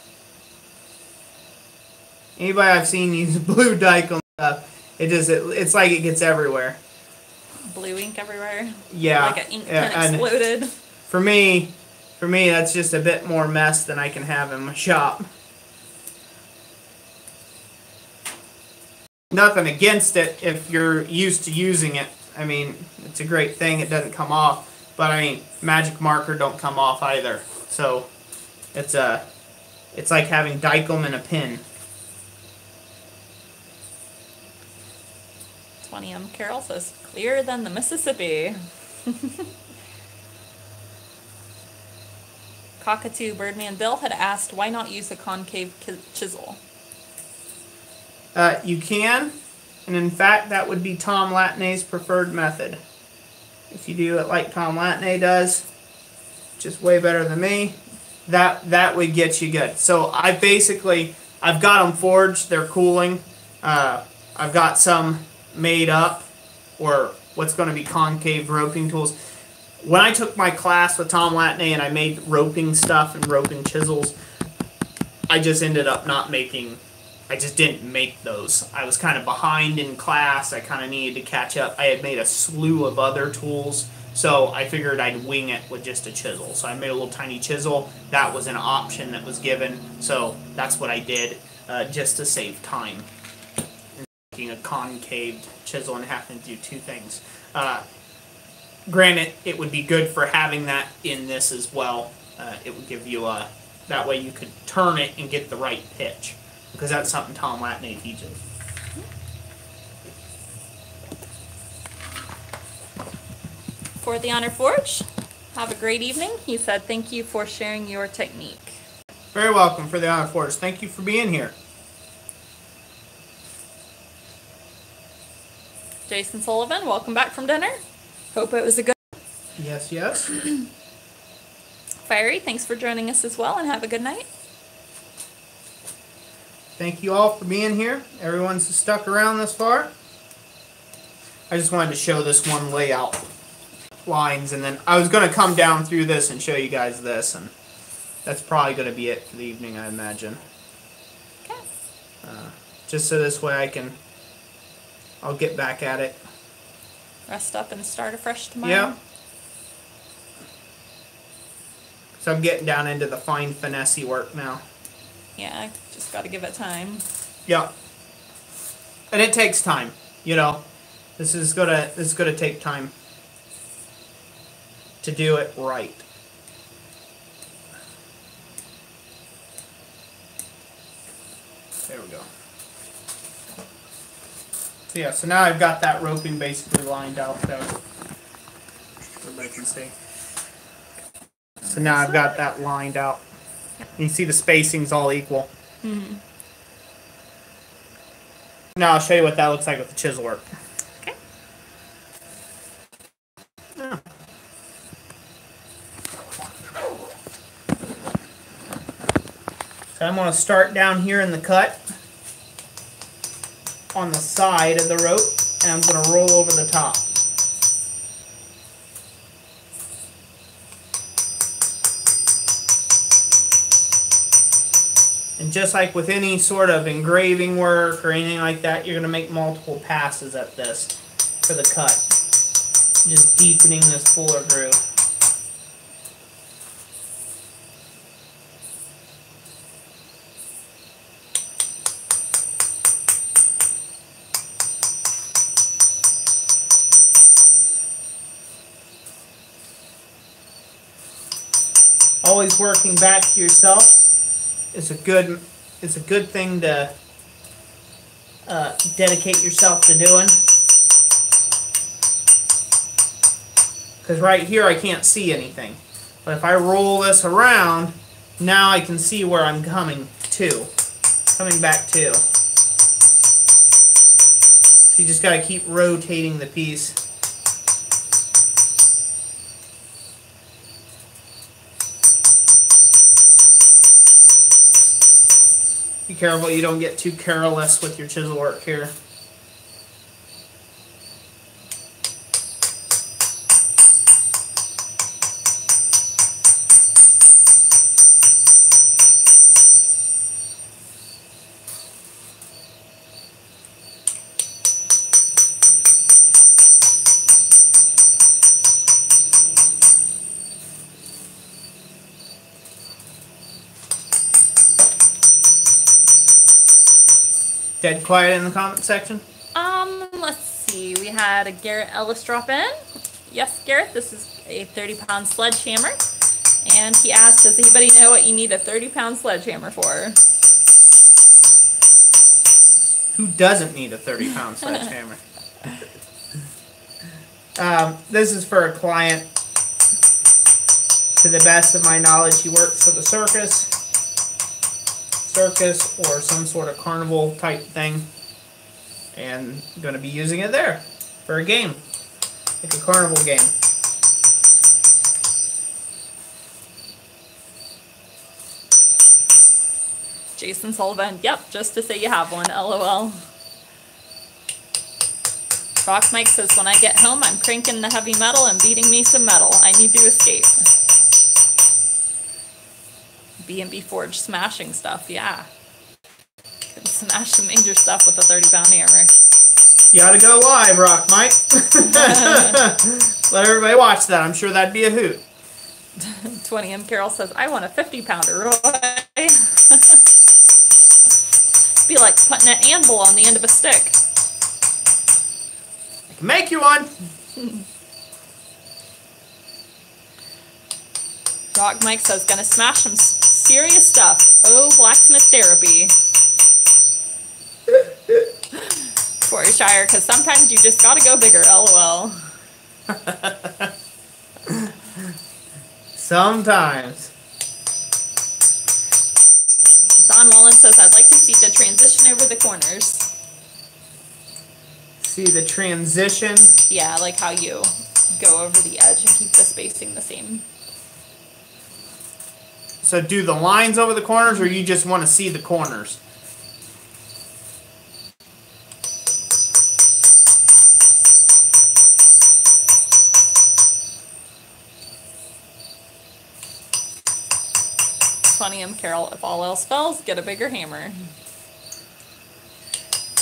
Anybody I've seen use blue Dicam stuff, it's like it gets everywhere. Blue ink everywhere. Yeah. Like an ink pen exploded. For me, that's just a bit more mess than I can have in my shop. Nothing against it if you're used to using it. I mean, it's a great thing. It doesn't come off. But I mean, magic marker don't come off either. So it's like having Dicam and a pen. 20M Carol says, clearer than the Mississippi. Cockatoo Birdman Bill had asked, why not use a concave chisel? You can, and in fact, that would be Tom Latney's preferred method. If you do it like Tom Latney does, just way better than me, that would get you good. So I've got them forged, they're cooling. I've got some made up, or what's going to be concave roping tools. When I took my class with Tom Latney and I made roping stuff and roping chisels, I just ended up I just didn't make those. I was kind of behind in class. I kind of needed to catch up. I had made a slew of other tools, so I figured I'd wing it with just a chisel. So I made a little tiny chisel. That was an option that was given, so that's what I did just to save time. Making a concave chisel and having to do two things. Granted, it would be good for having that in this as well. It would give you that way you could turn it and get the right pitch. Because that's something Tom Latney teaches. For the Honor Forge, have a great evening. He said, thank you for sharing your technique. Very welcome for the Honor Forge. Thank you for being here. Jason Sullivan, welcome back from dinner. Hope it was a good Yes, yes. Fiery, thanks for joining us as well, and have a good night. Thank you all for being here. Everyone's stuck around this far. I just wanted to show this one layout lines, and then I was going to come down through this and show you guys this, and that's probably going to be it for the evening, I imagine. Okay. Just so this way I'll get back at it. Rest up and start afresh tomorrow. Yeah. So I'm getting down into the fine finessey work now. Yeah, just got to give it time. Yeah. And it takes time, you know. This is gonna take time to do it right. There we go. So yeah, so now I've got that roping basically lined out there. Everybody can see. So now I've got that lined out. You see the spacing's all equal. Mm-hmm. Now I'll show you what that looks like with the chisel work. Okay. Yeah. So I'm going to start down here in the cut on the side of the rope, and I'm going to roll over the top. And just like with any sort of engraving work or anything like that, you're going to make multiple passes at this for the cut. Just deepening this fuller groove. Always working back to yourself. It's a good thing to dedicate yourself to doing. because right here I can't see anything. But if I roll this around, now I can see where I'm coming back to. So you just got to keep rotating the piece. Be careful you don't get too careless with your chisel work here. Dead quiet in the comment section. Let's see. We had a Garrett Ellis drop in. Yes, Garrett, this is a 30-pound sledgehammer. And he asked, does anybody know what you need a 30-pound sledgehammer for? Who doesn't need a 30-pound sledgehammer? This is for a client. To the best of my knowledge, he works for the circus or some sort of carnival type thing, and I'm going to be using it there for a game, like a carnival game. Jason Sullivan, yep, just to say you have one, LOL. Rock Mike says, when I get home, I'm cranking the heavy metal and beating me some metal. I need to escape. B&B Forge smashing stuff, yeah. Can smash some major stuff with a 30-pound hammer. You gotta go live, Rock Mike. Let everybody watch that. I'm sure that'd be a hoot. 20M Carol says, I want a 50-pounder, Roy. Be like putting an anvil on the end of a stick. I can make you one. Rock Mike says, gonna smash some serious stuff. Oh, blacksmith therapy. For Shire, because sometimes you just gotta go bigger, LOL. Sometimes. Don Wallen says, I'd like to see the transition over the corners. See the transition? Yeah, like how you go over the edge and keep the spacing the same. So do the lines over the corners, or you just want to see the corners? Funny M. Carol, if all else fails, get a bigger hammer.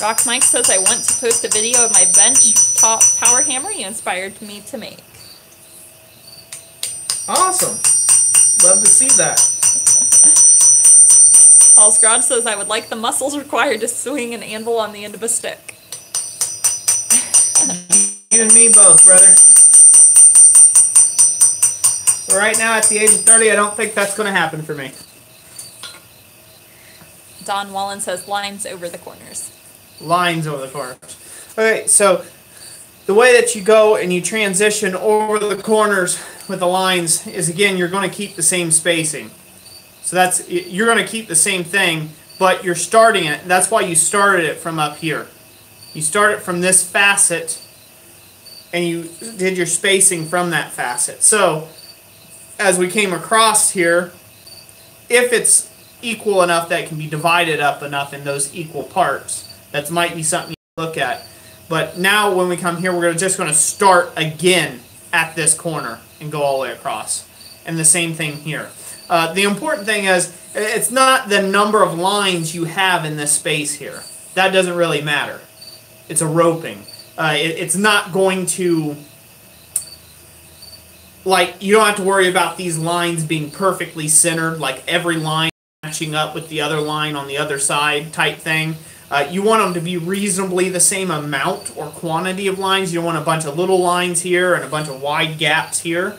Rock Mike says, I want to post a video of my bench top power hammer you inspired me to make. Awesome. Love to see that. Paul's Garage says, I would like the muscles required to swing an anvil on the end of a stick. You and me both, brother. But right now, at the age of 30, I don't think that's going to happen for me. Don Wallen says, lines over the corners. Lines over the corners. Okay, so the way that you go and you transition over the corners with the lines is, again, you're going to keep the same spacing. So you're going to keep the same thing, but you're starting it. That's why you started it from up here. You start it from this facet, and you did your spacing from that facet. So as we came across here, if it's equal enough that it can be divided up enough in those equal parts, that might be something you look at. But now when we come here, we're just going to start again at this corner and go all the way across. And the same thing here. The important thing is, it's not the number of lines you have in this space here. That doesn't really matter. It's a roping. It's not going to, like, you don't have to worry about these lines being perfectly centered, like every line matching up with the other line on the other side type thing. You want them to be reasonably the same amount or quantity of lines. You don't want a bunch of little lines here and a bunch of wide gaps here.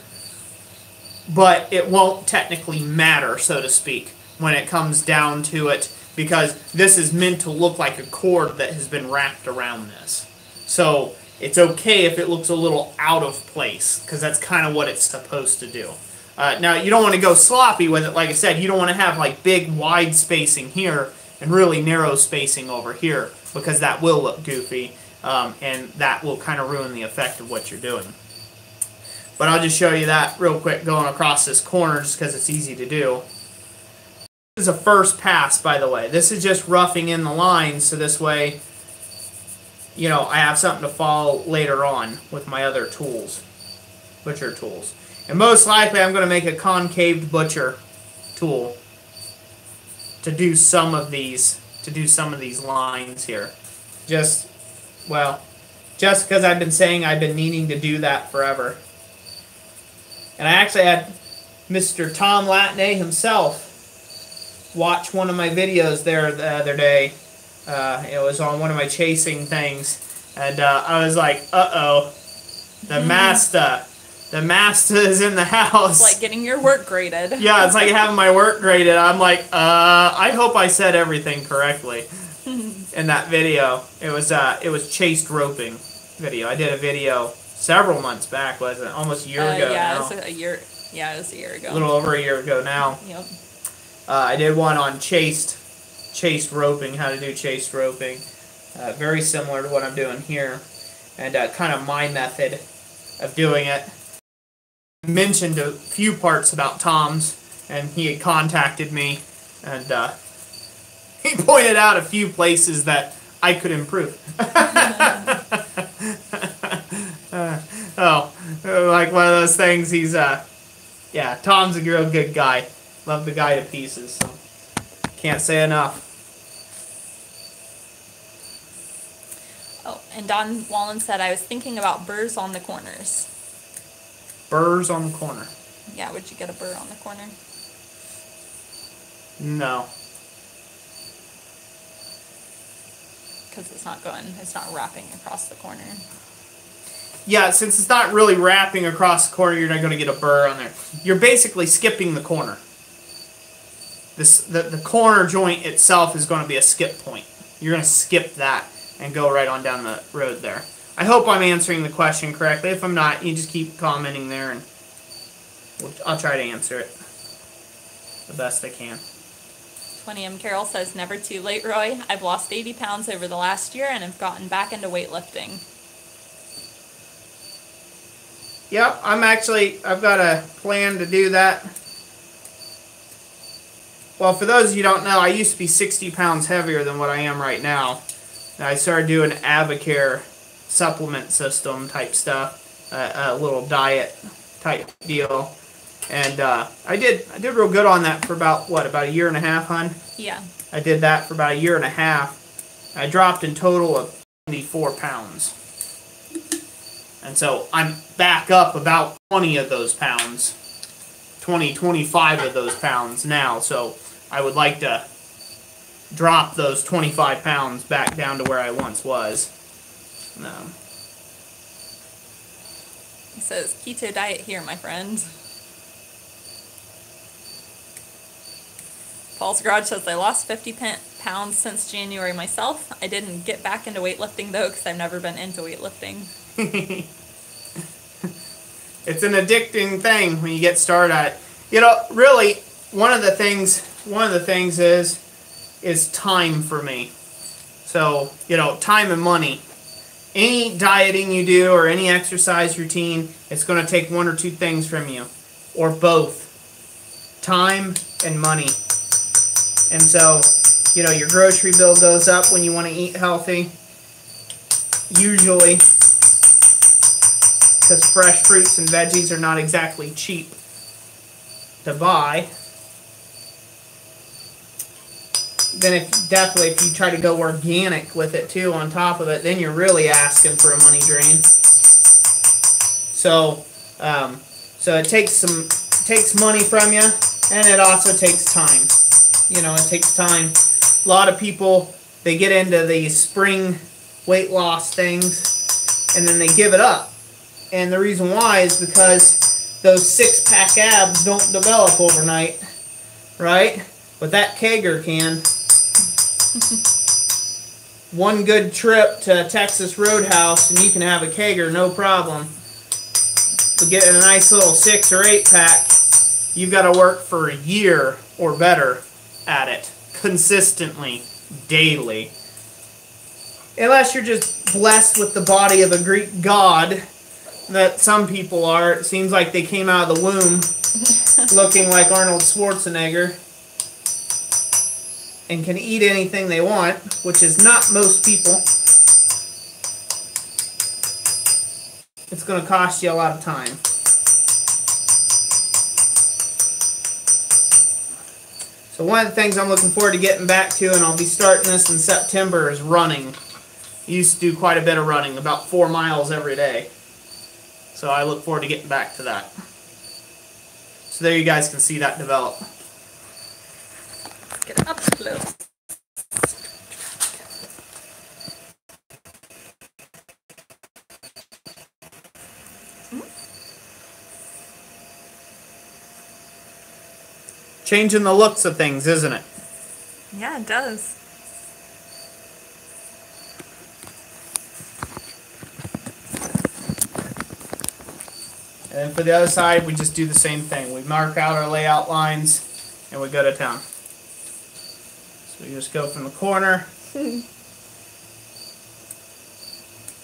But it won't technically matter, so to speak, when it comes down to it, because this is meant to look like a cord that has been wrapped around this. So It's okay if it looks a little out of place, because that's kind of what it's supposed to do. Now, you don't want to go sloppy with it. Like I said, you don't want to have like big, wide spacing here and really narrow spacing over here, because that will look goofy, and that will kind of ruin the effect of what you're doing. But I'll just show you that real quick going across this corner just because it's easy to do. This is a first pass, by the way. This is just roughing in the lines, so this way, you know, I have something to follow later on with my other tools, butcher tools. And most likely I'm going to make a concaved butcher tool to do some of these lines here. Just because I've been saying I've been needing to do that forever. And I actually had Mr. Tom Latney himself watch one of my videos there the other day. It was on one of my chasing things, and I was like, uh-oh, the master is in the house. It's like getting your work graded. Yeah, it's like having my work graded. I'm like, I hope I said everything correctly in that video. It was chased roping video. I did a video several months back, wasn't it? Almost a year ago yeah, now. It was a year. Yeah, it was a year ago. A little over a year ago now. Yep. I did one on chased roping, how to do chased roping. Very similar to what I'm doing here, and kind of my method of doing it. Mentioned a few parts about Tom's, and he had contacted me, and he pointed out a few places that I could improve. Like one of those things. He's yeah, Tom's a real good guy. Love the guy to pieces. So can't say enough. Oh, and Don Wallen said, I was thinking about burrs on the corners. Burrs on the corner. Yeah, would you get a burr on the corner? No. Because it's not wrapping across the corner. Yeah, since it's not really wrapping across the corner, you're not going to get a burr on there. You're basically skipping the corner. The corner joint itself is going to be a skip point. You're going to skip that and go right on down the road there. I hope I'm answering the question correctly. If I'm not, you just keep commenting there, and I'll try to answer it the best I can. 20M Carol says, never too late, Roy. I've lost 80 pounds over the last year and have gotten back into weightlifting. Yep, I've got a plan to do that. Well, for those of you who don't know, I used to be 60 pounds heavier than what I am right now. And I started doing Avocare supplement system type stuff, a little diet type deal. And I did real good on that for about a year and a half, hon? Yeah. I did that for about a year and a half. I dropped in total of 74 pounds. And so I'm back up about 20 of those pounds. 25 of those pounds now. So I would like to drop those 25 pounds back down to where I once was. He says, keto diet here, my friend. Paul's Garage says, I lost 50 pounds since January myself. I didn't get back into weightlifting, though, because I've never been into weightlifting. It's an addicting thing when you get started at it. You know, really, one of the things is time for me. So, you know, time and money. Any dieting you do or any exercise routine, it's going to take one or two things from you, or both. Time and money. And so, you know, your grocery bill goes up when you want to eat healthy. Usually, because fresh fruits and veggies are not exactly cheap to buy. Then if you try to go organic with it too on top of it, then you're really asking for a money drain. So it takes money from you, and it also takes time. You know, it takes time. A lot of people, they get into these spring weight loss things, and then they give it up. And the reason why is because those six-pack abs don't develop overnight, right? But that kegger can. one good trip to Texas Roadhouse and you can have a kegger, no problem. But getting a nice little 6 or 8 pack, you've got to work for a year or better at it, consistently, daily. Unless you're just blessed with the body of a Greek god, that some people are. It seems like they came out of the womb looking like Arnold Schwarzenegger and can eat anything they want, which is not most people. It's going to cost you a lot of time. So one of the things I'm looking forward to getting back to, and I'll be starting this in September, is running. I used to do quite a bit of running, about 4 miles every day. So I look forward to getting back to that. So there you guys can see that develop. Get up close. Changing the looks of things, isn't it? Yeah, it does. And then for the other side, we just do the same thing. We mark out our layout lines, and we go to town. So we just go from the corner.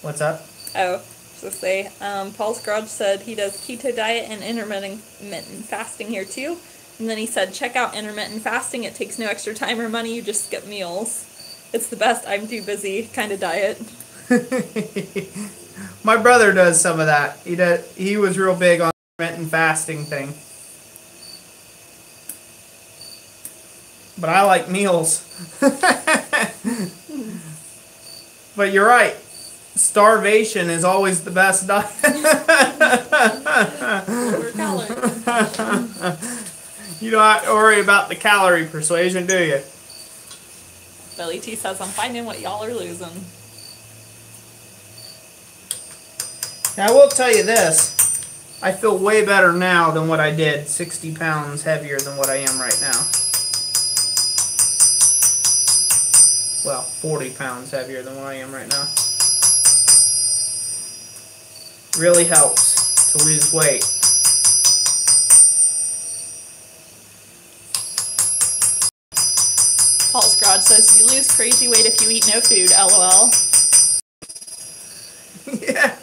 What's up? Oh, so say, Paul's Garage said he does keto diet and intermittent fasting here too. And then he said, check out intermittent fasting. It takes no extra time or money. You just skip meals. It's the best I'm too busy kind of diet. My brother does some of that. He was real big on the intermittent fasting thing. But I like meals. But you're right. Starvation is always the best diet. Lower calories. You don't have to worry about the calorie persuasion, do you? Billy T says, I'm finding what y'all are losing. Now, I will tell you this. I feel way better now than what I did, 60 pounds heavier than what I am right now. Well, 40 pounds heavier than what I am right now. Really helps to lose weight. Paul's Garage says, you lose crazy weight if you eat no food, LOL. Yeah.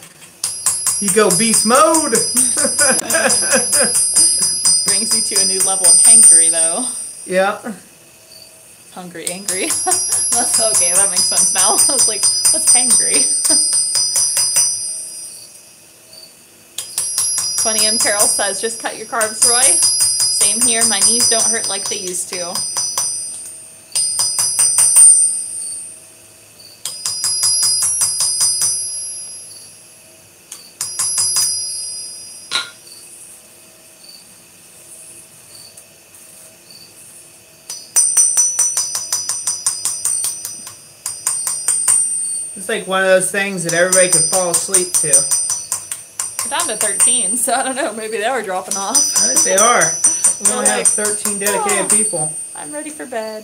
You go beast mode. Brings you to a new level of hangry, though. Yeah. Hungry, angry. That's okay, that makes sense now. I was like, what's hangry? 20M Carol says, just cut your carbs, Roy. Same here, my knees don't hurt like they used to. It's like one of those things that everybody could fall asleep to. We're down to 13, so I don't know, maybe they were dropping off. I think they are. We only have 13 dedicated people. I'm ready for bed.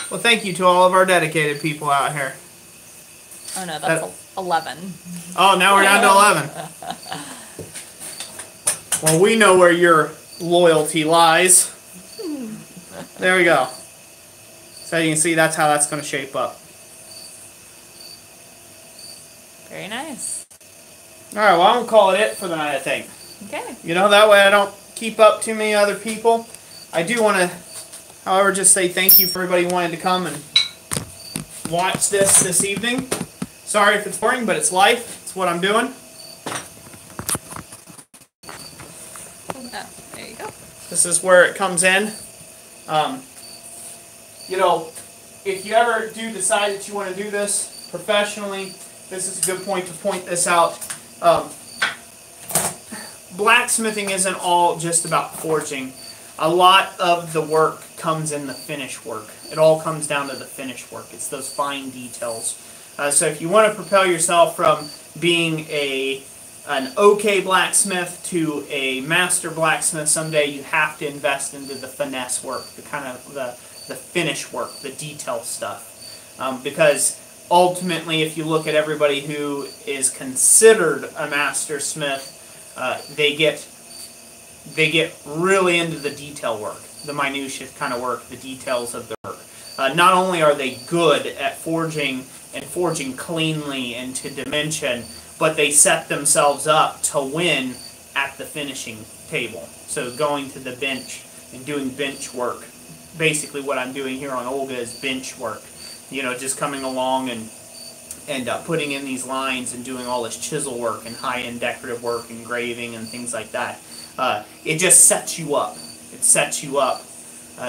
Well, thank you to all of our dedicated people out here. Oh no, that's 11. Oh, now we're down to 11. Well, we know where your loyalty lies. There we go. So you can see that's how that's going to shape up. Very nice. Alright, well, I'm going to call it for the night, I think. Okay. You know, that way I don't keep up too many other people. I do want to, however, just say thank you for everybody wanting to come and watch this evening. Sorry if it's boring, but it's life. It's what I'm doing. Oh, there you go. This is where it comes in. You know, if you ever do decide that you want to do this professionally, this is a good point to point this out. Blacksmithing isn't all just about forging. A lot of the work comes in the finish work. It all comes down to the finish work. It's those fine details. So if you want to propel yourself from being a an okay blacksmith to a master blacksmith someday, you have to invest into the finesse work, the kind of the finish work, the detail stuff. Because ultimately, if you look at everybody who is considered a master smith, they get really into the detail work, the minutiae kind of work, the details of the work. Not only are they good at forging and forging cleanly and to dimension, but they set themselves up to win at the finishing table. So going to the bench and doing bench work. Basically what I'm doing here on Olga is bench work. You know, just coming along and putting in these lines and doing all this chisel work and high-end decorative work, engraving and things like that. It just sets you up. It sets you up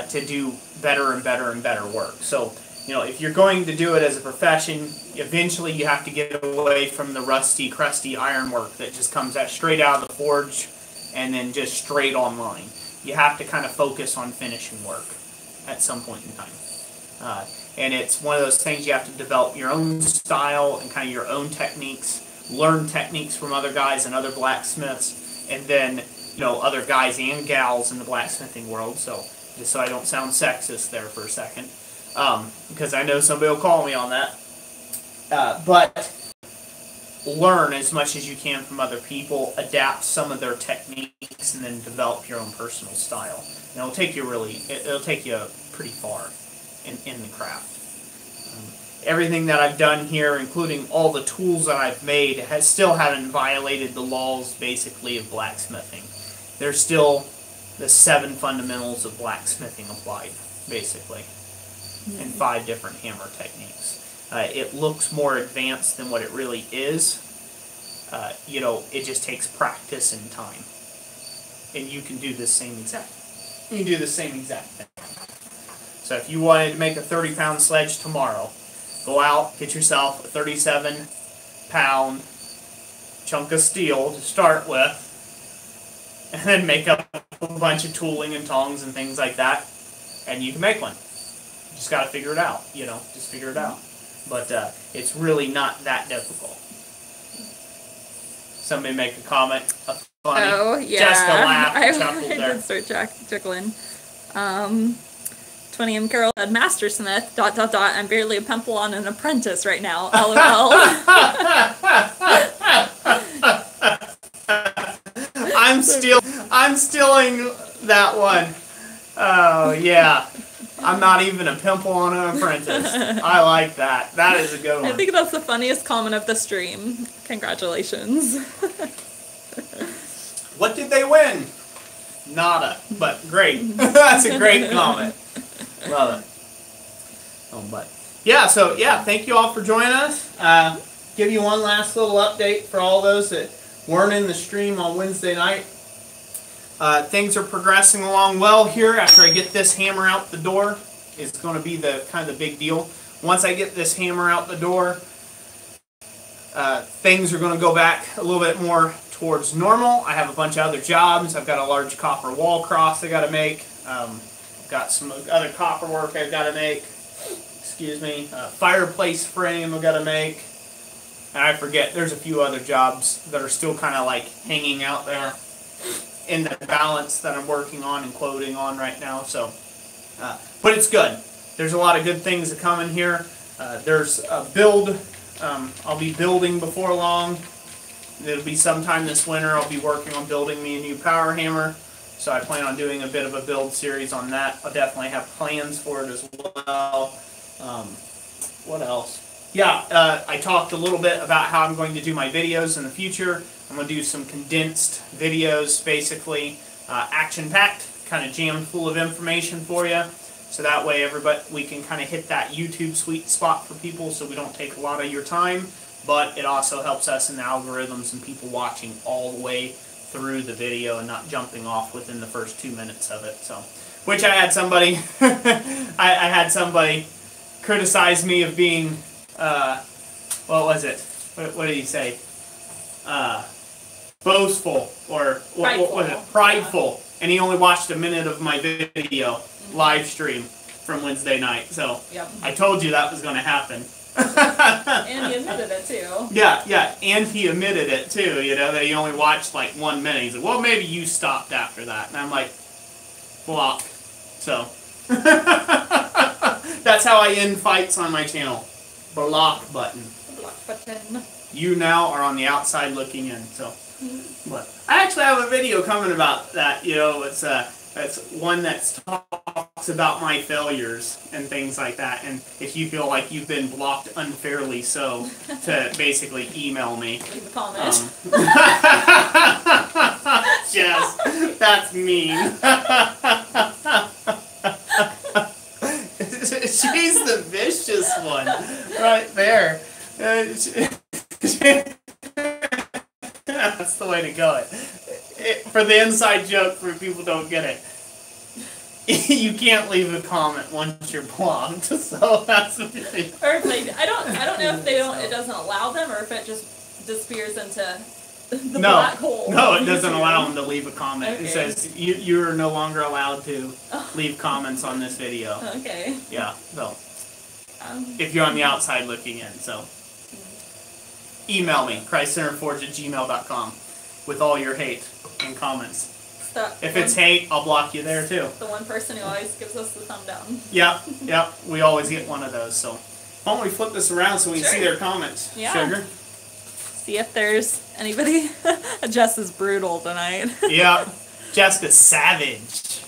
to do better and better and better work. So, you know, if you're going to do it as a profession, eventually you have to get away from the rusty, crusty ironwork that just comes out straight out of the forge and then just straight online. You have to kind of focus on finishing work at some point in time. And it's one of those things you have to develop your own style and kind of your own techniques, learn techniques from other guys and other blacksmiths, and then, you know, other guys and gals in the blacksmithing world. So, just so I don't sound sexist there for a second. Because I know somebody will call me on that. But learn as much as you can from other people, adapt some of their techniques, and then develop your own personal style. And it'll take you pretty far in the craft. Everything that I've done here, including all the tools that I've made, still haven't violated the laws, basically, of blacksmithing. There's still the 7 fundamentals of blacksmithing applied, basically. And 5 different hammer techniques. It looks more advanced than what it really is. You know, it just takes practice and time. And you can do the same exact thing. So if you wanted to make a 30-pound sledge tomorrow, go out, get yourself a 37-pound chunk of steel to start with, and then make up a bunch of tooling and tongs and things like that, and you can make one. Just got to figure it out, you know, just figure it out. But it's really not that difficult. Somebody make a comment, a funny. Oh, yeah. Jessica laughed and I chuckled there. did start chuckling. 20M Carol said, Master Smith, ... I'm barely a pimple on an apprentice right now, LOL. I'm stealing that one. Oh, yeah. I'm not even a pimple on an apprentice. I like that. That is a good one. I think that's the funniest comment of the stream. Congratulations. What did they win? Nada. But great. That's a great comment. Love it. Oh, but yeah. So yeah, thank you all for joining us. Give you one last little update for all those that weren't in the stream on Wednesday night. Things are progressing along well here. After I get this hammer out the door, is going to be the kind of the big deal. Once I get this hammer out the door, things are going to go back a little bit more towards normal. I have a bunch of other jobs. I've got a large copper wall cross I got to make. I've got some other copper work I've got to make. Excuse me. Fireplace frame I've got to make. And I forget, there's a few other jobs that are still kind of like hanging out there in the balance that I'm working on and quoting on right now. So, but it's good. There's a lot of good things that come in here. There's a build. I'll be building before long. It'll be sometime this winter. I'll be working on building me a new power hammer. So I plan on doing a bit of a build series on that. I'll definitely have plans for it as well. What else? Yeah, I talked a little bit about how I'm going to do my videos in the future. I'm going to do some condensed videos, basically action-packed, kind of jammed full of information for you. So that way we can kind of hit that YouTube sweet spot for people so we don't take a lot of your time. But it also helps us in the algorithms and people watching all the way through the video and not jumping off within the first 2 minutes of it. So, which I had somebody, I had somebody criticize me of being, what was it? What did he say? Boastful, or what was it? Prideful. And he only watched a minute of my video live stream from Wednesday night. So I told you that was going to happen. And he admitted it too. Yeah, and he admitted it too, that he only watched like 1 minute. He's like, well, maybe you stopped after that. And I'm like, block. So, that's how I end fights on my channel. Block button. Block button. You now are on the outside looking in, so. But I actually have a video coming about that, it's one that talks about my failures and things like that, and if you feel like you've been blocked unfairly so, to basically email me. Leave a comment. Yes, that's mean. She's the vicious one, right there. That's the way to go. For the inside joke, for people who don't get it, you can't leave a comment once you're blocked. So that's what it is. Or if they, I don't know if it doesn't allow them, or if it just disappears into the black hole. No, it doesn't allow them to leave a comment. Okay. It says you're no longer allowed to leave comments on this video. Okay. Yeah. So if you're on the outside looking in, so. Email me, ChristCenterForge@gmail.com with all your hate and comments. If it's hate, I'll block you there too. The one person who always gives us the thumb down. Yep, we always get one of those, so. Why don't we flip this around so we can see their comments, Yeah. Sugar? See if there's anybody. Jess is brutal tonight. Yep, Jessica Savage.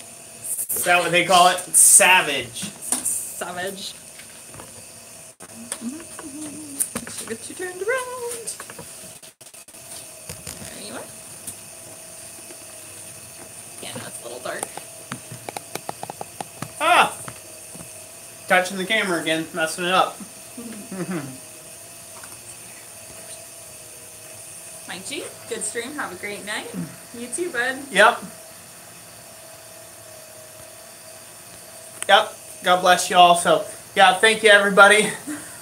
Is that what they call it? Savage. Savage. Get you turned around. There you are. Yeah, no, it's a little dark. Ah! Touching the camera again, messing it up. Mike G, good stream. Have a great night. You too, bud. Yep. God bless you all. So, yeah, thank you everybody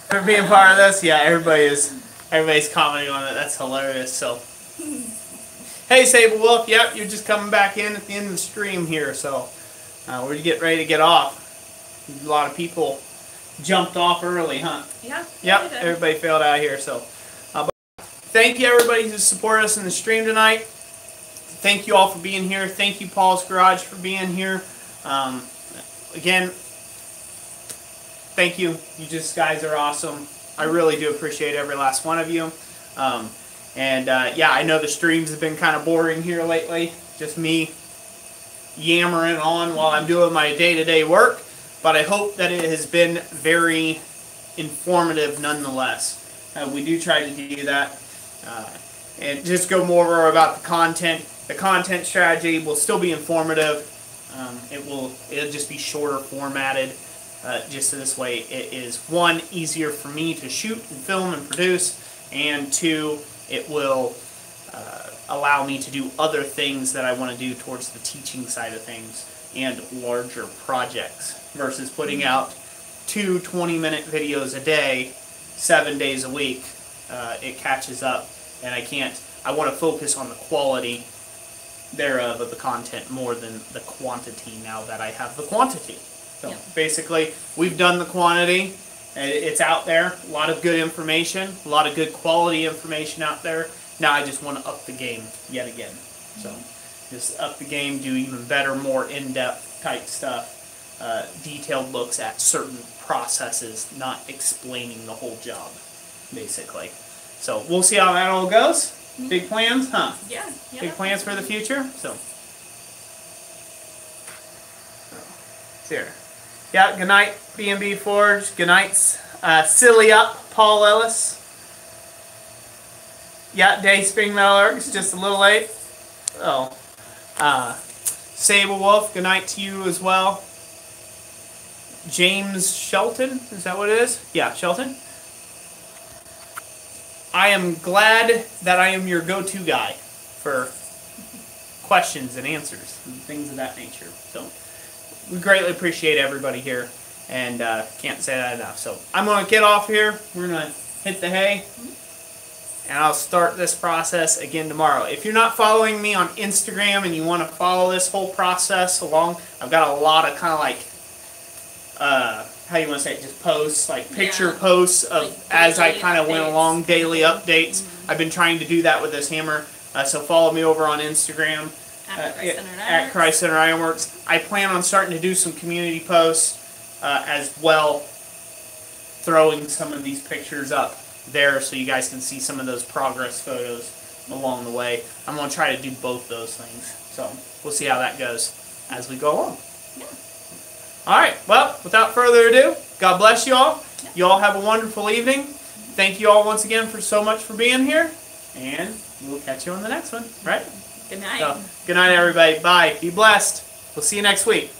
for being part of this. Yeah, everybody's commenting on it. That's hilarious. So, hey, Sable Wolf. Yep, you're just coming back in at the end of the stream here. So, we're getting ready to get off. A lot of people jumped off early, huh? Yeah. Yep, everybody failed out here. So, thank you everybody who supported us in the stream tonight. Thank you all for being here. Thank you, Paul's Garage, for being here. Again, thank you. You guys are awesome. I really do appreciate every last one of you. Yeah, I know the streams have been kind of boring here lately. Just me yammering on while I'm doing my day-to-day work. But I hope that it has been very informative nonetheless. We do try to do that. And just go more about the content. The content strategy will still be informative. It'll just be shorter formatted. Just so this way it is, one, easier for me to shoot and film and produce, and two, it will allow me to do other things that I want to do towards the teaching side of things and larger projects versus putting out 2 20-minute videos a day, 7 days a week. It catches up, and I want to focus on the quality thereof of the content more than the quantity now that I have the quantity. So basically, we've done the quantity. It's out there. A lot of good information. A lot of good quality information out there. Now I just want to up the game yet again. So just up the game, do even better, more in-depth type stuff. Detailed looks at certain processes, not explaining the whole job, basically. So we'll see how that all goes. Big plans, huh? Yeah. Big plans for the future. So here. Yeah, good night, B&B Forge. Good nights. Silly Up, Paul Ellis. Yeah, Day Spring Miller. It's just a little late. Oh. Sable Wolf, good night to you as well. James Shelton, is that what it is? Yeah, Shelton. I am glad that I am your go-to guy for questions and answers and things of that nature. So we greatly appreciate everybody here, and can't say that enough. So I'm going to get off here. We're going to hit the hay, and I'll start this process again tomorrow. If you're not following me on Instagram and you want to follow this whole process along, I've got a lot of kind of like how you want to say it, just posts, like picture Yeah. posts of Like as I daily kind of went updates. along, daily updates. I've been trying to do that with this hammer. So follow me over on Instagram At Christ Centered at Ironworks. Christ Center Ironworks. I plan on starting to do some community posts as well, throwing some of these pictures up there so you guys can see some of those progress photos along the way. I'm going to try to do both those things. So we'll see how that goes as we go along. Yeah. All right. Well, without further ado, God bless you all. You all have a wonderful evening. Thank you all once again for so much for being here. And we'll catch you on the next one, right? Good night. So, good night, everybody. Bye. Be blessed. We'll see you next week.